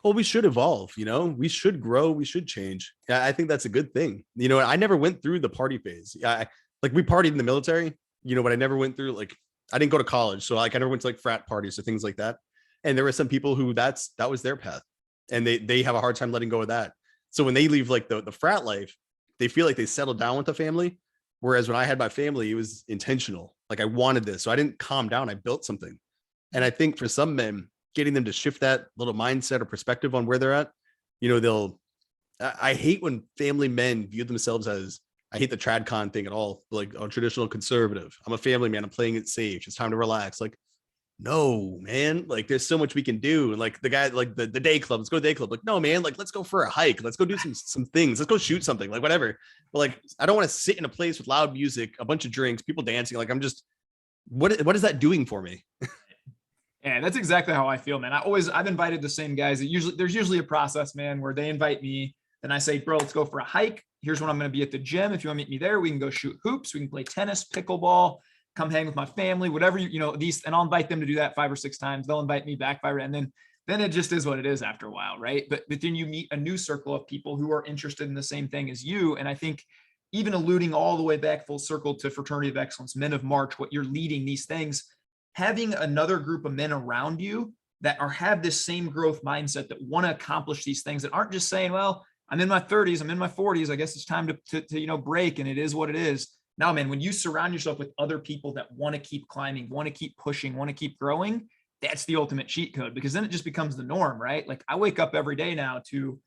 Well, we should evolve, we should grow, we should change. Yeah, I think that's a good thing. I never went through the party phase. Like we partied in the military, but I never went through, like, I didn't go to college. So like I never went to like frat parties or things like that. And there were some people who that was their path, and they have a hard time letting go of that. So when they leave like the frat life, they feel like they settled down with the family. Whereas when I had my family, it was intentional. Like I wanted this. So I didn't calm down. I built something. And I think for some men, getting them to shift that little mindset or perspective on where they're at, I hate when family men view themselves as, I hate the TradCon thing at all, like a traditional conservative. I'm a family man. I'm playing it safe. It's time to relax. Like, no, man, like there's so much we can do. And like the guy, like the day club, let's go to the day club. Like, no, man, like let's go for a hike. Let's go do some things. Let's go shoot something, like whatever. But like, I don't want to sit in a place with loud music, a bunch of drinks, people dancing. Like I'm just, what is that doing for me? Yeah, that's exactly how I feel, man. I've invited the same guys. There's usually a process, man, where they invite me. Then I say, bro, let's go for a hike. Here's when I'm going to be at the gym. If you want to meet me there, we can go shoot hoops. We can play tennis, pickleball, come hang with my family, whatever, and I'll invite them to do that 5 or 6 times. They'll invite me back 5, and then it just is what it is after a while. Right. But then you meet a new circle of people who are interested in the same thing as you. And I think even alluding all the way back full circle to Fraternity of Excellence, Men of March, what you're leading these things, having another group of men around you that have this same growth mindset, that want to accomplish these things, that aren't just saying, well, I'm in my 30s, I'm in my 40s, I guess it's time to break, and it is what it is. Now, man, when you surround yourself with other people that want to keep climbing, want to keep pushing, want to keep growing, that's the ultimate cheat code, because then it just becomes the norm, right? Like I wake up every day now to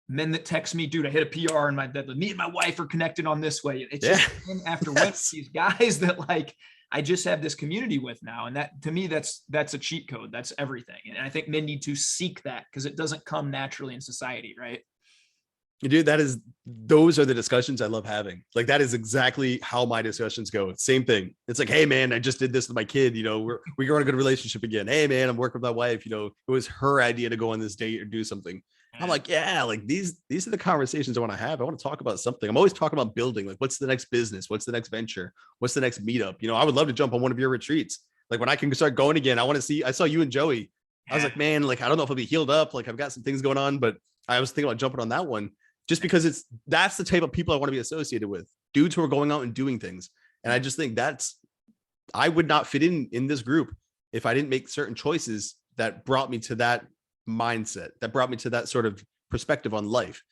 men that text me, dude, I hit a PR in my bed. Me and my wife are connected on this way. It's just win after win. These guys that like, I just have this community with now. And that, to me, that's a cheat code. That's everything. And I think men need to seek that, because it doesn't come naturally in society, right? Dude, those are the discussions I love having. Like that is exactly how my discussions go. Same thing. It's like, hey man, I just did this with my kid. We're in a good relationship again. Hey man, I'm working with my wife. It was her idea to go on this date or do something. I'm like, yeah, like these are the conversations I want to have. I want to talk about something. I'm always talking about building. Like, what's the next business? What's the next venture? What's the next meetup? I would love to jump on one of your retreats. Like when I can start going again, I want to see. I saw you and Joey. I was like, man, like I don't know if I'll be healed up. Like I've got some things going on, but I was thinking about jumping on that one, just because that's the type of people I want to be associated with. Dudes who are going out and doing things. And I just think I would not fit in this group if I didn't make certain choices that brought me to that mindset, that brought me to that sort of perspective on life.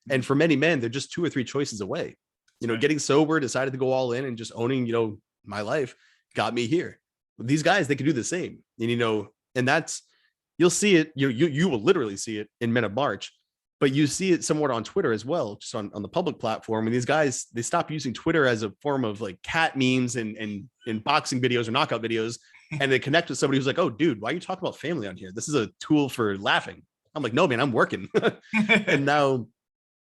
And for many men, they're just 2 or 3 choices away. Getting sober, decided to go all in, and just owning, my life got me here. These guys, they can do the same. And that's, you'll see it, you will literally see it in Men of March, but you see it somewhat on Twitter as well, just on the public platform. And these guys, they stop using Twitter as a form of like cat memes and boxing videos or knockout videos. And they connect with somebody who's like, oh, dude, why are you talking about family on here? This is a tool for laughing. I'm like, no, man, I'm working. And now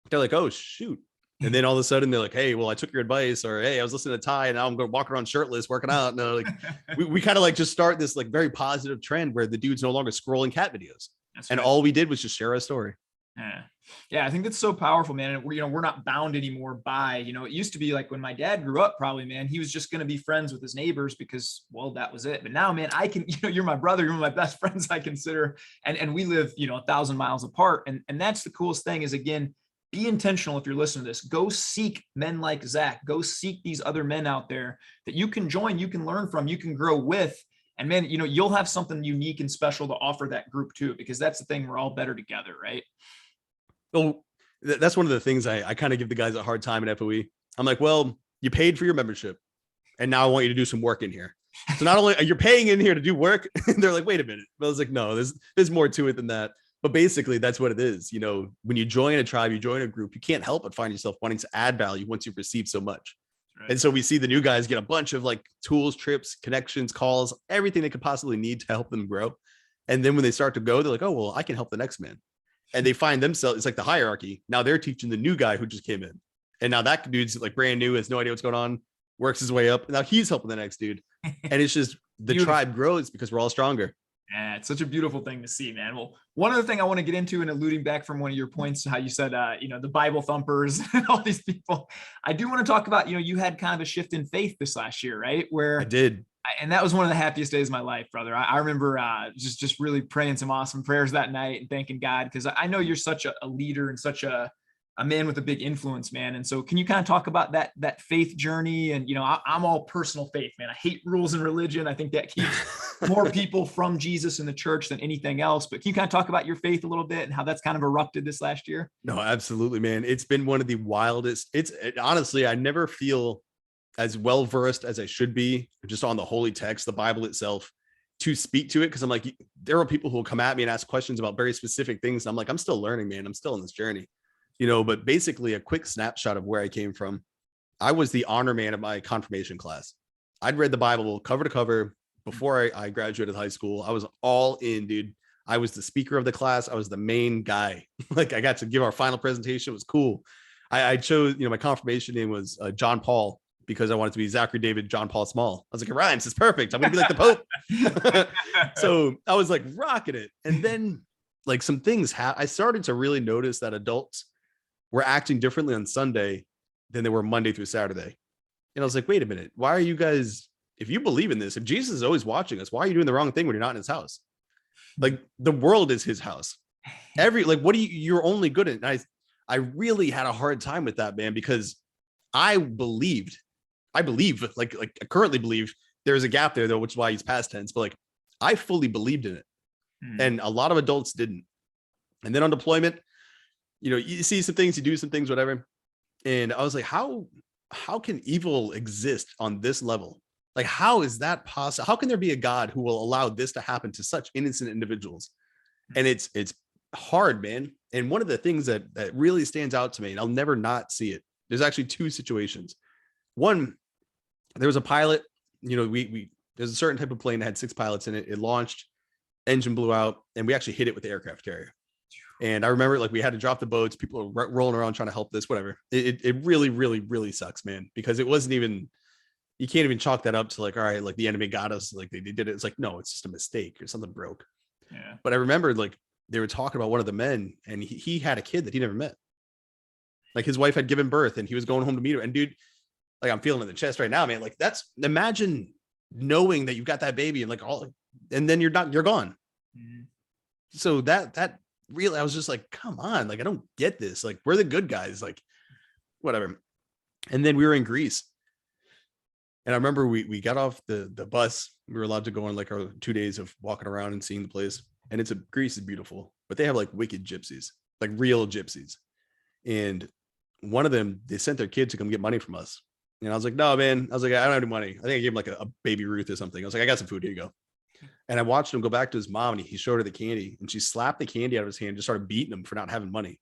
they're like, oh, shoot. And then all of a sudden they're like, hey, well, I took your advice, or hey, I was listening to Ty and now I'm going to walk around shirtless working out. And like, we kind of like just start this like very positive trend where the dude's no longer scrolling cat videos. That's and right. All we did was just share a story. Yeah, I think that's so powerful, man. And we're not bound anymore by, it used to be like when my dad grew up, probably, man, he was just going to be friends with his neighbors because, well, that was it. But now, man, I can, you're my brother, you're one of my best friends, I consider, and we live, 1,000 miles apart. And that's the coolest thing is, again, be intentional. If you're listening to this, go seek men like Zach, go seek these other men out there that you can join, you can learn from, you can grow with. And man, you'll have something unique and special to offer that group too, because that's the thing. We're all better together, right? Well, that's one of the things I kind of give the guys a hard time at FOE. I'm like, well, you paid for your membership and now I want you to do some work in here. So not only are you paying in here to do work, and they're like, wait a minute. But I was like, no, there's more to it than that. But basically that's what it is. When you join a tribe, you join a group, you can't help but find yourself wanting to add value once you've received so much. Right. And so we see the new guys get a bunch of like tools, trips, connections, calls, everything they could possibly need to help them grow. And then when they start to go, they're like, oh, well, I can help the next man. And they find themselves, it's like the hierarchy. Now they're teaching the new guy who just came in. And now that dude's like brand new, has no idea what's going on, works his way up. Now he's helping the next dude. And it's just the tribe grows because we're all stronger. Yeah, it's such a beautiful thing to see, man. Well, one other thing I want to get into, and alluding back from one of your points, how you said, the Bible thumpers and all these people, I do want to talk about, you had kind of a shift in faith this last year, right? I Where, did. and that was one of the happiest days of my life, brother. I remember just really praying some awesome prayers that night and thanking God, because I know you're such a leader and such a man with a big influence, man. And so can you kind of talk about that faith journey? And, I'm all personal faith, man. I hate rules and religion. I think that keeps more people from Jesus and the church than anything else. But can you kind of talk about your faith a little bit and how that's kind of erupted this last year? No, absolutely, man. It's been one of the wildest. Honestly, I never feel as well versed as I should be just on the holy text, the Bible itself, to speak to it. Cause I'm like, there are people who will come at me and ask questions about very specific things. And I'm like, I'm still learning, man. I'm still on this journey, but basically a quick snapshot of where I came from. I was the honor man of my confirmation class. I'd read the Bible cover to cover before I graduated high school. I was all in, dude. I was the speaker of the class. I was the main guy. Like I got to give our final presentation. It was cool. I chose, my confirmation name was John Paul, because I wanted to be Zachary David John Paul Small. I was like, it rhymes. It's perfect. I'm going to be like the Pope. So I was like rocking it. And then like some things I started to really notice that adults were acting differently on Sunday than they were Monday through Saturday. And I was like, wait a minute. Why are you guys, if you believe in this, if Jesus is always watching us, why are you doing the wrong thing when you're not in his house? Like the world is his house. What you're only good at. And I really had a hard time with that, man, because I believe, like I currently believe there's a gap there though, which is why he's past tense, but like I fully believed in it. And a lot of adults didn't. And then on deployment, you see some things, you do some things, whatever. And I was like, how can evil exist on this level? Like, how is that possible? How can there be a God who will allow this to happen to such innocent individuals? And it's hard, man. And one of the things that really stands out to me, and I'll never not see it, there's actually two situations. One, there was a pilot, there's a certain type of plane that had 6 pilots in it. It launched, engine blew out, and we actually hit it with the aircraft carrier. And I remember like we had to drop the boats. People were rolling around trying to help this, whatever. It really, really, really sucks, man, because it wasn't even, you can't even chalk that up to like, all right, like the enemy got us, like they did it. It's like, no, it's just a mistake or something broke. Yeah. But I remember like they were talking about one of the men, and he had a kid that he never met. Like his wife had given birth and he was going home to meet her. And dude, like I'm feeling in the chest right now, man. Like imagine knowing that you've got that baby and like and then you're gone. Mm-hmm. So that really, I was just like, come on, like I don't get this. Like we're the good guys, like whatever. And then we were in Greece. And I remember we got off the bus. We were allowed to go on like our 2 days of walking around and seeing the place. And Greece is beautiful, but they have like wicked gypsies, like real gypsies. And one of them, they sent their kid to come get money from us. And I was like, no, man. I was like, I don't have any money. I think I gave him like a baby Ruth or something. I was like, I got some food. Here you go. And I watched him go back to his mom, and he showed her the candy, and she slapped the candy out of his hand and just started beating him for not having money.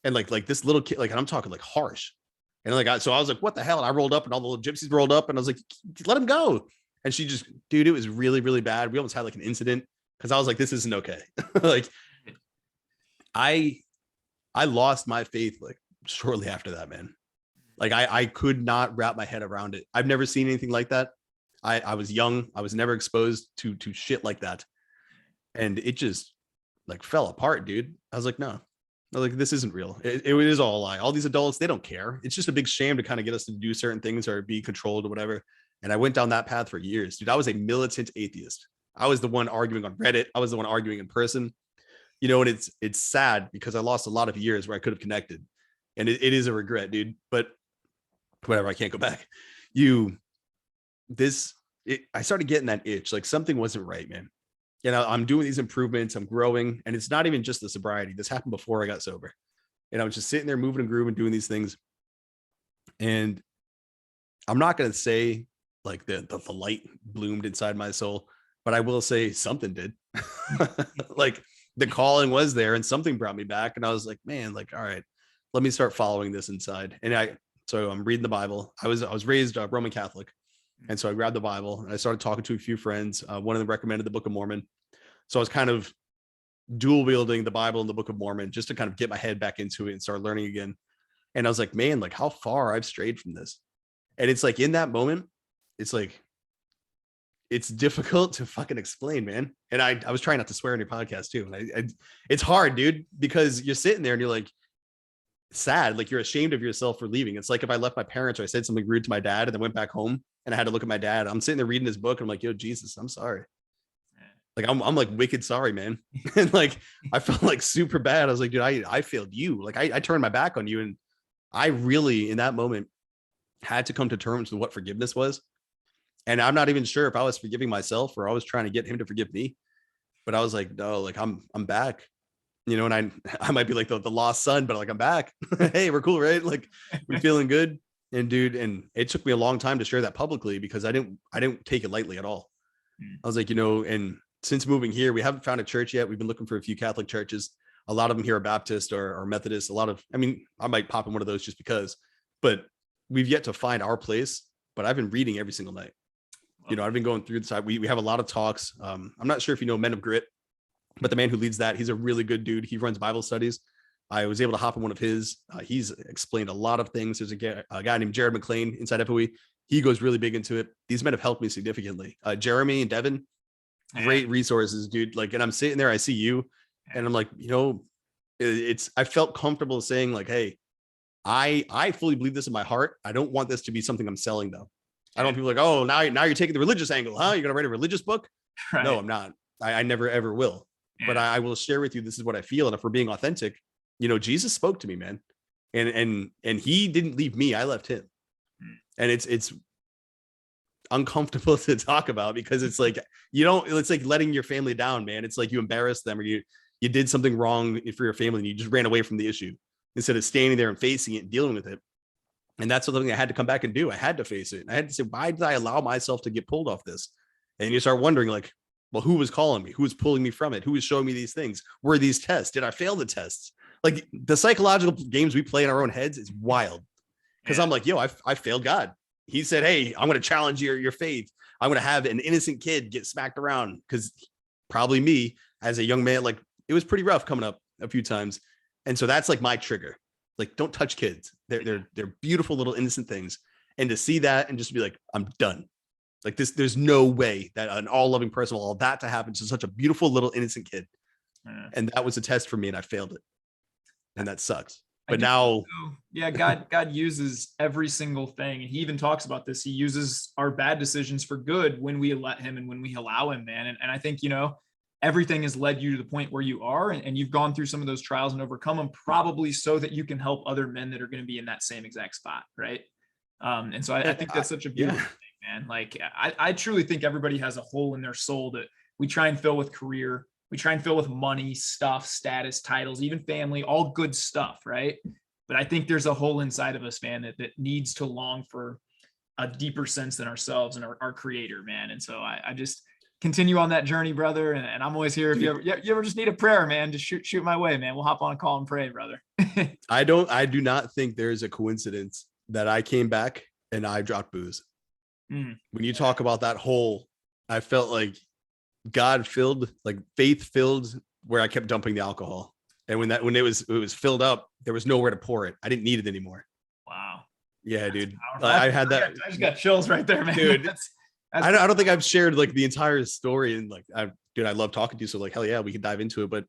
And like this little kid, like, and I'm talking like harsh. And like, so I was like, what the hell? And I rolled up, and all the little gypsies rolled up, and I was like, let him go. And she just, dude, it was really, really bad. We almost had like an incident because I was like, this isn't okay. Like I lost my faith like shortly after that, man. Like I could not wrap my head around it. I've never seen anything like that. I was young. I was never exposed to shit like that. And it just like fell apart, dude. I was like, no, like this isn't real. It is all a lie. All these adults, they don't care. It's just a big sham to kind of get us to do certain things or be controlled or whatever. And I went down that path for years, dude. I was a militant atheist. I was the one arguing on Reddit. I was the one arguing in person, and it's sad because I lost a lot of years where I could have connected. And it is a regret, dude. But whatever, I can't go back. I started getting that itch, like something wasn't right, man. I'm doing these improvements, I'm growing, and it's not even just the sobriety. This happened before I got sober. And I was just sitting there moving and grooving, doing these things. And I'm not going to say like the light bloomed inside my soul, but I will say something did. Like the calling was there and something brought me back. And I was like, man, like, all right, let me start following this inside. And so I'm reading the Bible. I was raised Roman Catholic. And so I grabbed the Bible and I started talking to a few friends. One of them recommended the Book of Mormon. So I was kind of dual wielding the Bible and the Book of Mormon just to kind of get my head back into it and start learning again. And I was like, man, like how far I've strayed from this. And it's like in that moment, it's like, it's difficult to fucking explain, man. And I was trying not to swear on your podcast too. And it's hard, dude, because you're sitting there and you're like sad, like you're ashamed of yourself for leaving. It's like if I left my parents or I said something rude to my dad and then went back home and I had to look at my dad. I'm sitting there reading his book and I'm like, yo, Jesus, I'm sorry. Like I'm like wicked sorry, man. And like I felt like super bad. I was like, dude, I failed you. Like I turned my back on you. And I really in that moment had to come to terms with what forgiveness was. And I'm not even sure if I was forgiving myself or I was trying to get him to forgive me. But I was like, no, like I'm back. You know, and I might be like the lost son, but like I'm back. Hey, we're cool, right? Like we're feeling good. And dude, and it took me a long time to share that publicly because I didn't take it lightly at all. I was like, you know, and since moving here, we haven't found a church yet. We've been looking for a few Catholic churches. A lot of them here are Baptist or Methodist. A lot of, I mean, I might pop in one of those just because, but we've yet to find our place. But I've been reading every single night. You know, I've been going through the side. We have a lot of talks. I'm not sure if you know Men of Grit, but the man who leads that, he's a really good dude. He runs Bible studies. I was able to hop in one of his. He's explained a lot of things. There's a guy named Jared McLean inside FOE. He goes really big into it. These men have helped me significantly. Jeremy and Devin, great resources, dude. Like, and I'm sitting there, I see you, and I'm like, you know, I felt comfortable saying like, hey, I fully believe this in my heart. I don't want this to be something I'm selling though. I don't want people like, oh, now you're taking the religious angle, huh? You're gonna write a religious book? Right. No, I'm not. I never ever will. Yeah. But I will share with you, this is what I feel. And if we're being authentic, you know, Jesus spoke to me, man. And he didn't leave me, I left him. And it's uncomfortable to talk about because it's like, it's like letting your family down, man. It's like you embarrassed them or you did something wrong for your family and you just ran away from the issue instead of standing there and facing it and dealing with it. And that's something I had to come back and do. I had to face it. I had to say, why did I allow myself to get pulled off this? And you start wondering like, well, who was calling me? Who was pulling me from it? Who was showing me these things? Were these tests? Did I fail the tests? Like the psychological games we play in our own heads is wild. Because I'm like, yo, I failed God. He said, hey, I'm going to challenge your faith. I'm going to have an innocent kid get smacked around because probably me as a young man, like it was pretty rough coming up a few times. And so that's like my trigger. Like, don't touch kids. They're beautiful little innocent things. And to see that and just be like, I'm done. Like this, there's no way that an all loving person will allow that to happen to such a beautiful little innocent kid. And that was a test for me and I failed it. And that sucks. But now, yeah, God uses every single thing. And he even talks about this. He uses our bad decisions for good when we let him and when we allow him, man. And I think, you know, everything has led you to the point where you are, and you've gone through some of those trials and overcome them probably so that you can help other men that are going to be in that same exact spot. Right. And so I think that's such a beautiful thing, man. Like I truly think everybody has a hole in their soul that we try and fill with career. We try and fill with money, stuff, status, titles, even family, all good stuff, right? But I think there's a hole inside of us, man, that needs to long for a deeper sense than ourselves and our creator, man. And so I just continue on that journey, brother. And I'm always here. If you ever just need a prayer, man, just shoot my way, man. We'll hop on a call and pray, brother. I do not think there's a coincidence that I came back and I dropped booze. When you talk about that hole, I felt like God filled, like faith filled where I kept dumping the alcohol. And when it was filled up, there was nowhere to pour it. I didn't need it anymore. Wow. Yeah, dude. I had that. I just got chills right there, man. Dude, I don't think I've shared like the entire story. And like, I love talking to you. So like, hell yeah, we can dive into it. But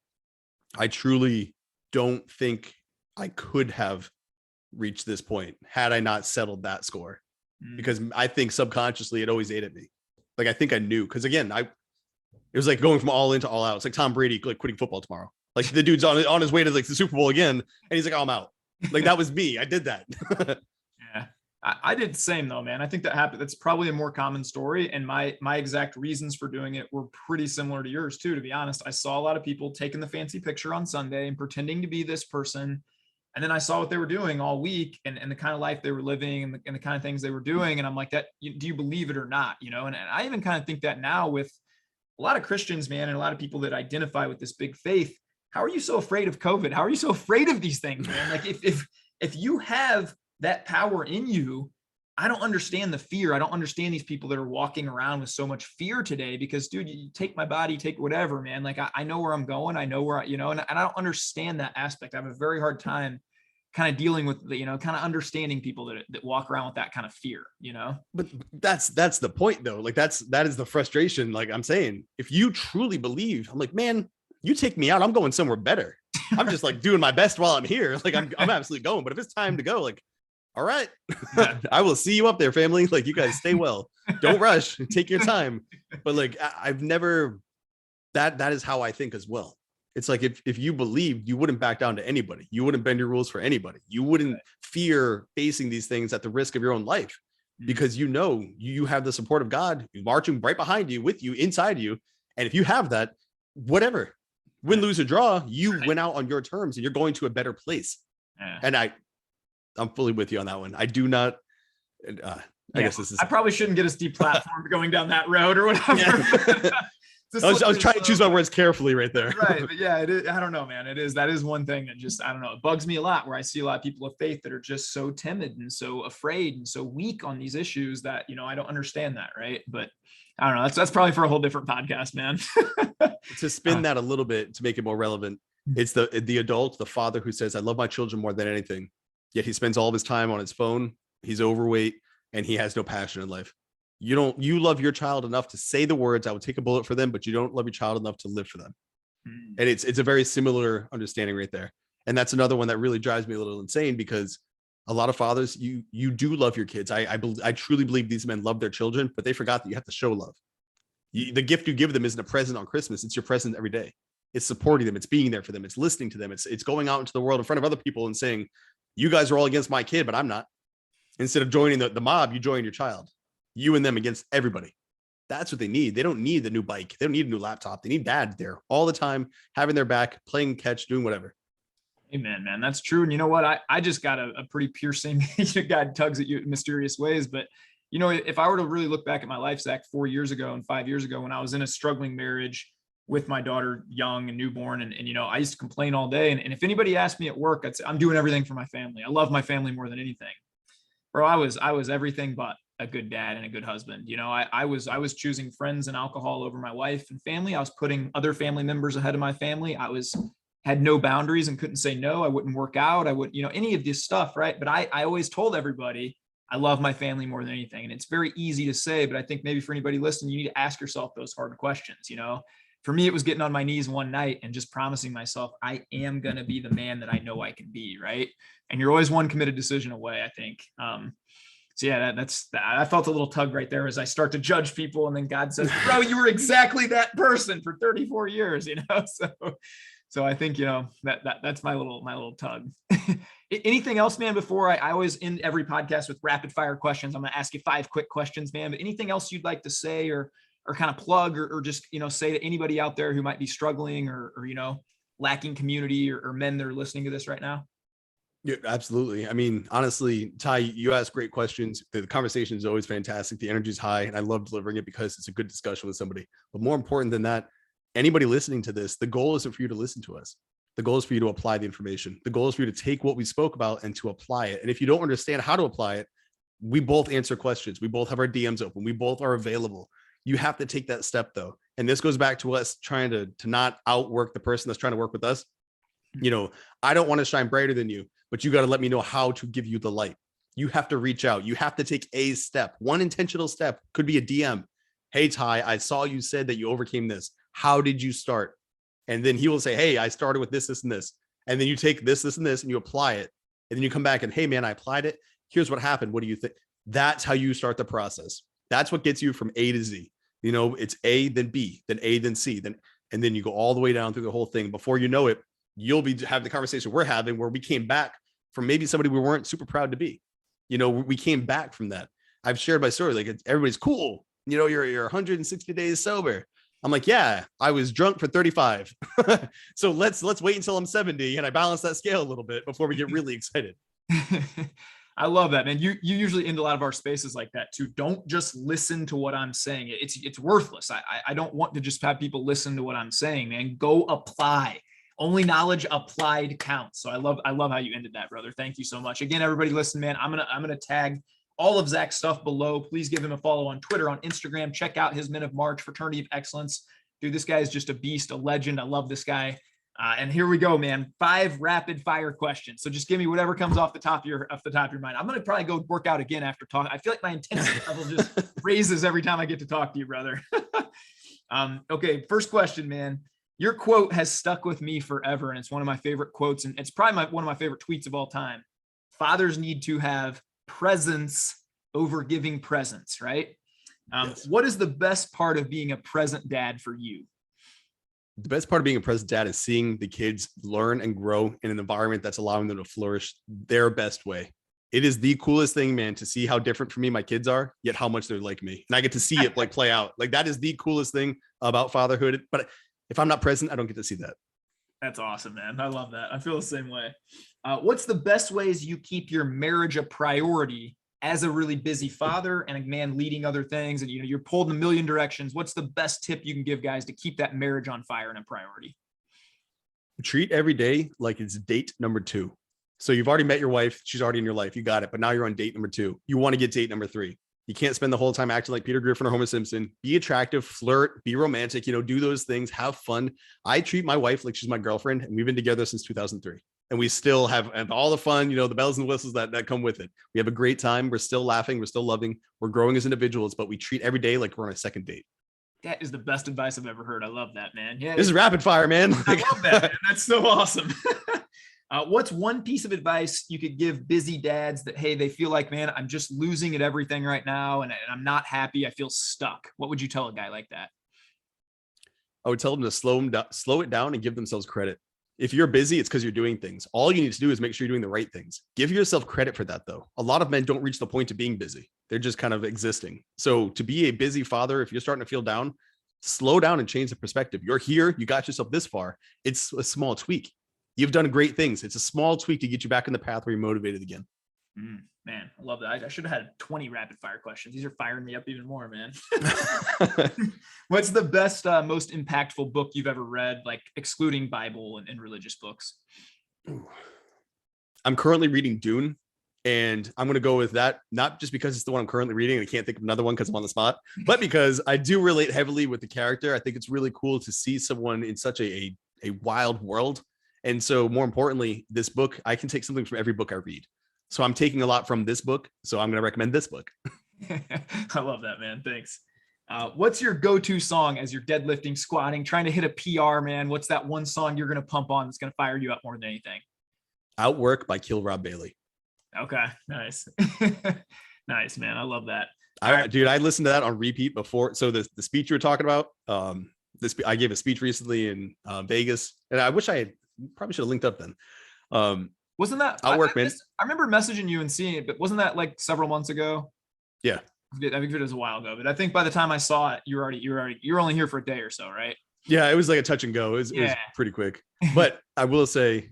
I truly don't think I could have reached this point had I not settled that score. Because I think subconsciously it always ate at me. Like, I think I knew. Because again, it was like going from all in to all out. It's like Tom Brady like quitting football tomorrow. Like the dude's on his way to like the Super Bowl again, and he's like, oh, I'm out. Like that was me. I did that. Yeah, I did the same though, man. I think that happened. That's probably a more common story, and my exact reasons for doing it were pretty similar to yours too. To be honest, I saw a lot of people taking the fancy picture on Sunday and pretending to be this person, and then I saw what they were doing all week and the kind of life they were living and the kind of things they were doing, and I'm like, do you believe it or not? You know, and I even kind of think that now with a lot of Christians, man, and a lot of people that identify with this big faith. How are you so afraid of COVID? How are you so afraid of these things, man? Like if you have that power in you, I don't understand the fear. I don't understand these people that are walking around with so much fear today because, dude, you take my body, take whatever, man. Like I know where I'm going. I know where, and I don't understand that aspect. I have a very hard time kind of dealing with the, kind of understanding people that walk around with that kind of fear, But that's the point though. Like that is the frustration. Like I'm saying, if you truly believe, I'm like, man, you take me out, I'm going somewhere better. I'm just like doing my best while I'm here. Like I'm absolutely going. But if it's time to go, like, all right, Yeah. I will see you up there, family. Like you guys stay well. Don't rush. Take your time. But like I've never that is how I think as well. It's like if you believed, you wouldn't back down to anybody. You wouldn't bend your rules for anybody. You wouldn't fear facing these things at the risk of your own life, because you have the support of God marching right behind you, with you, inside you. And if you have that, whatever, win, lose, or draw, you went out on your terms and you're going to a better place. Yeah. And I'm fully with you on that one. I do not. I guess this is. I probably shouldn't get us deplatformed going down that road or whatever. Yeah. I was trying to choose my words carefully right there. Right. But yeah, it is, I don't know, man. That is one thing that just, I don't know, it bugs me a lot, where I see a lot of people of faith that are just so timid and so afraid and so weak on these issues that, I don't understand that. Right. But I don't know. That's probably for a whole different podcast, man. To spin that a little bit, to make it more relevant, it's the adult, the father who says, I love my children more than anything. Yet he spends all of his time on his phone. He's overweight and he has no passion in life. You love your child enough to say the words, I would take a bullet for them, but you don't love your child enough to live for them. And it's a very similar understanding right there. And that's another one that really drives me a little insane, because a lot of fathers, you do love your kids. I truly believe these men love their children, but they forgot that you have to show love. The gift you give them isn't a present on Christmas. It's your present every day. It's supporting them. It's being there for them. It's listening to them. It's going out into the world in front of other people and saying, you guys are all against my kid, but I'm not. Instead of joining the mob, you join your child. You and them against everybody. That's what they need. They don't need the new bike. They don't need a new laptop. They need dad there all the time, having their back, playing catch, doing whatever. Amen, man. That's true. And you know what? I just got a pretty piercing, God tugs at you in mysterious ways. But, if I were to really look back at my life, Zach, 4 years ago and 5 years ago, when I was in a struggling marriage with my daughter, young and newborn, and I used to complain all day. And if anybody asked me at work, I'd say, I'm doing everything for my family. I love my family more than anything. Bro, I was everything but a good dad and a good husband. I was choosing friends and alcohol over my wife and family. I was putting other family members ahead of my family. Had no boundaries and couldn't say no. I wouldn't work out. I wouldn't, any of this stuff. Right. But I always told everybody I love my family more than anything. And it's very easy to say, but I think maybe for anybody listening, you need to ask yourself those hard questions. For me, it was getting on my knees one night and just promising myself, I am going to be the man that I know I can be. Right. And you're always one committed decision away, I think. So yeah, I felt a little tug right there as I start to judge people. And then God says, bro, you were exactly that person for 34 years, So I think, that's my little tug. Anything else, man, before I always end every podcast with rapid fire questions. I'm going to ask you 5 quick questions, man, but anything else you'd like to say or kind of plug or just, say to anybody out there who might be struggling or lacking community or men that are listening to this right now? Yeah, absolutely. I mean, honestly, Ty, you ask great questions. The conversation is always fantastic. The energy is high, and I love delivering it because it's a good discussion with somebody. But more important than that, anybody listening to this, the goal isn't for you to listen to us. The goal is for you to apply the information. The goal is for you to take what we spoke about and to apply it. And if you don't understand how to apply it, we both answer questions. We both have our DMs open. We both are available. You have to take that step, though. And this goes back to us trying to not outwork the person that's trying to work with us. I don't want to shine brighter than you, but you got to let me know how to give you the light. You have to reach out. You have to take a step. One intentional step could be a DM. Hey, Ty, I saw you said that you overcame this. How did you start? And then he will say, hey, I started with this, this, and this. And then you take this, this, and this, and you apply it. And then you come back and, hey, man, I applied it. Here's what happened. What do you think? That's how you start the process. That's what gets you from A to Z. It's A, then B, then A, then C, and then you go all the way down through the whole thing. Before you know it, you'll be having the conversation we're having, where we came back from maybe somebody we weren't super proud to be. We came back from that. I've shared my story. Like, everybody's cool. You're 160 days sober. I'm like, yeah, I was drunk for 35. So let's wait until I'm 70 and I balance that scale a little bit before we get really excited. I love that, man. You usually end a lot of our spaces like that too. Don't just listen to what I'm saying. It's worthless. I don't want to just have people listen to what I'm saying, man. Go apply. Only knowledge applied counts. So I love how you ended that, brother. Thank you so much. Again, everybody listen, man. I'm gonna tag all of Zac's stuff below. Please give him a follow on Twitter, on Instagram. Check out his Men of March, Fraternity of Excellence. Dude, this guy is just a beast, a legend. I love this guy. And here we go, man. 5 rapid fire questions. So just give me whatever comes off the top of your mind. I'm going to probably go work out again after talking. I feel like my intensity level just raises every time I get to talk to you, brother. Okay. First question, man. Your quote has stuck with me forever. And it's one of my favorite quotes. And it's probably one of my favorite tweets of all time. Fathers need to have presence over giving presents, right? Yes. What is the best part of being a present dad for you? The best part of being a present dad is seeing the kids learn and grow in an environment that's allowing them to flourish their best way. It is the coolest thing, man, to see how different from me my kids are, yet how much they're like me. And I get to see it like play out. Like that is the coolest thing about fatherhood. But if I'm not present, I don't get to see that. That's awesome, man. I love that. I feel the same way. What's the best ways you keep your marriage a priority as a really busy father and a man leading other things, and you're pulled in a million directions? What's the best tip you can give guys to keep that marriage on fire and a priority? Treat every day like it's date number 2. So you've already met your wife. She's already in your life. You got it. But now you're on date number 2. You want to get date number 3. You can't spend the whole time acting like Peter Griffin or Homer Simpson. Be attractive, flirt, be romantic, do those things, have fun. I treat my wife like she's my girlfriend, and we've been together since 2003. And we still have all the fun, the bells and whistles that come with it. We have a great time. We're still laughing. We're still loving. We're growing as individuals, but we treat every day like we're on a second date. That is the best advice I've ever heard. I love that, man. Yeah, this is rapid fire, man. I love that, man. That's so awesome. What's one piece of advice you could give busy dads that, hey, they feel like, man, I'm just losing at everything right now, and I'm not happy. I feel stuck. What would you tell a guy like that? I would tell them to slow it down and give themselves credit. If you're busy, it's because you're doing things. All you need to do is make sure you're doing the right things. Give yourself credit for that, though. A lot of men don't reach the point of being busy. They're just kind of existing. So to be a busy father, if you're starting to feel down, slow down and change the perspective. You're here. You got yourself this far. It's a small tweak. You've done great things. It's a small tweak to get you back in the path where you're motivated again. Man, I love that. I should have had 20 rapid fire questions. These are firing me up even more, man. What's the best, most impactful book you've ever read, like excluding Bible and religious books? I'm currently reading Dune, and I'm going to go with that, not just because it's the one I'm currently reading and I can't think of another one because I'm on the spot, but because I do relate heavily with the character. I think it's really cool to see someone in such a wild world. And so more importantly, this book, I can take something from every book I read. So I'm taking a lot from this book. So I'm going to recommend this book. I love that, man. Thanks. What's your go-to song as you're deadlifting, squatting, trying to hit a PR, man? What's that one song you're going to pump on that's going to fire you up more than anything? Outwork by Kill Rob Bailey. Okay. Nice. Nice, man. I love that. Dude, I listened to that on repeat before. So the speech you were talking about, I gave a speech recently in Vegas, and I wish I had probably should have linked up then. Wasn't that Outwork, man? I remember messaging you and seeing it, but wasn't that like several months ago? Yeah. I think it was a while ago, but I think by the time I saw it, you're only here for a day or so, right? Yeah, it was like a touch and go. It was pretty quick. But I will say,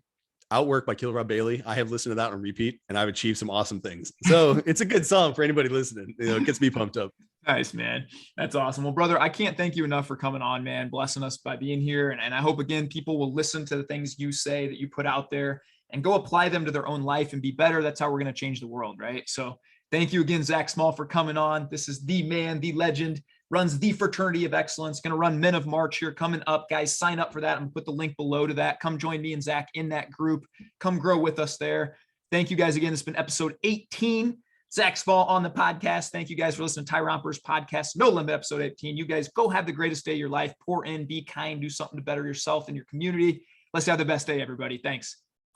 Outwork by Kill Rob Bailey, I have listened to that on repeat, and I've achieved some awesome things. So it's a good song for anybody listening. It gets me pumped up. Nice, man. That's awesome. Well, brother, I can't thank you enough for coming on, man, blessing us by being here. And I hope, again, people will listen to the things you say that you put out there and go apply them to their own life and be better. That's how we're going to change the world, right? So thank you again, Zach Small, for coming on. This is the man, the legend, runs the Fraternity of Excellence, going to run Men of March here coming up. Guys, sign up for that. I'm going to put the link below to that. Come join me and Zach in that group. Come grow with us there. Thank you guys again. This has been episode 18. Zacs Story on the podcast. Thank you guys for listening to Tyromper's podcast, No Limit, episode 18. You guys go have the greatest day of your life. Pour in, be kind, do something to better yourself and your community. Let's have the best day, everybody. Thanks.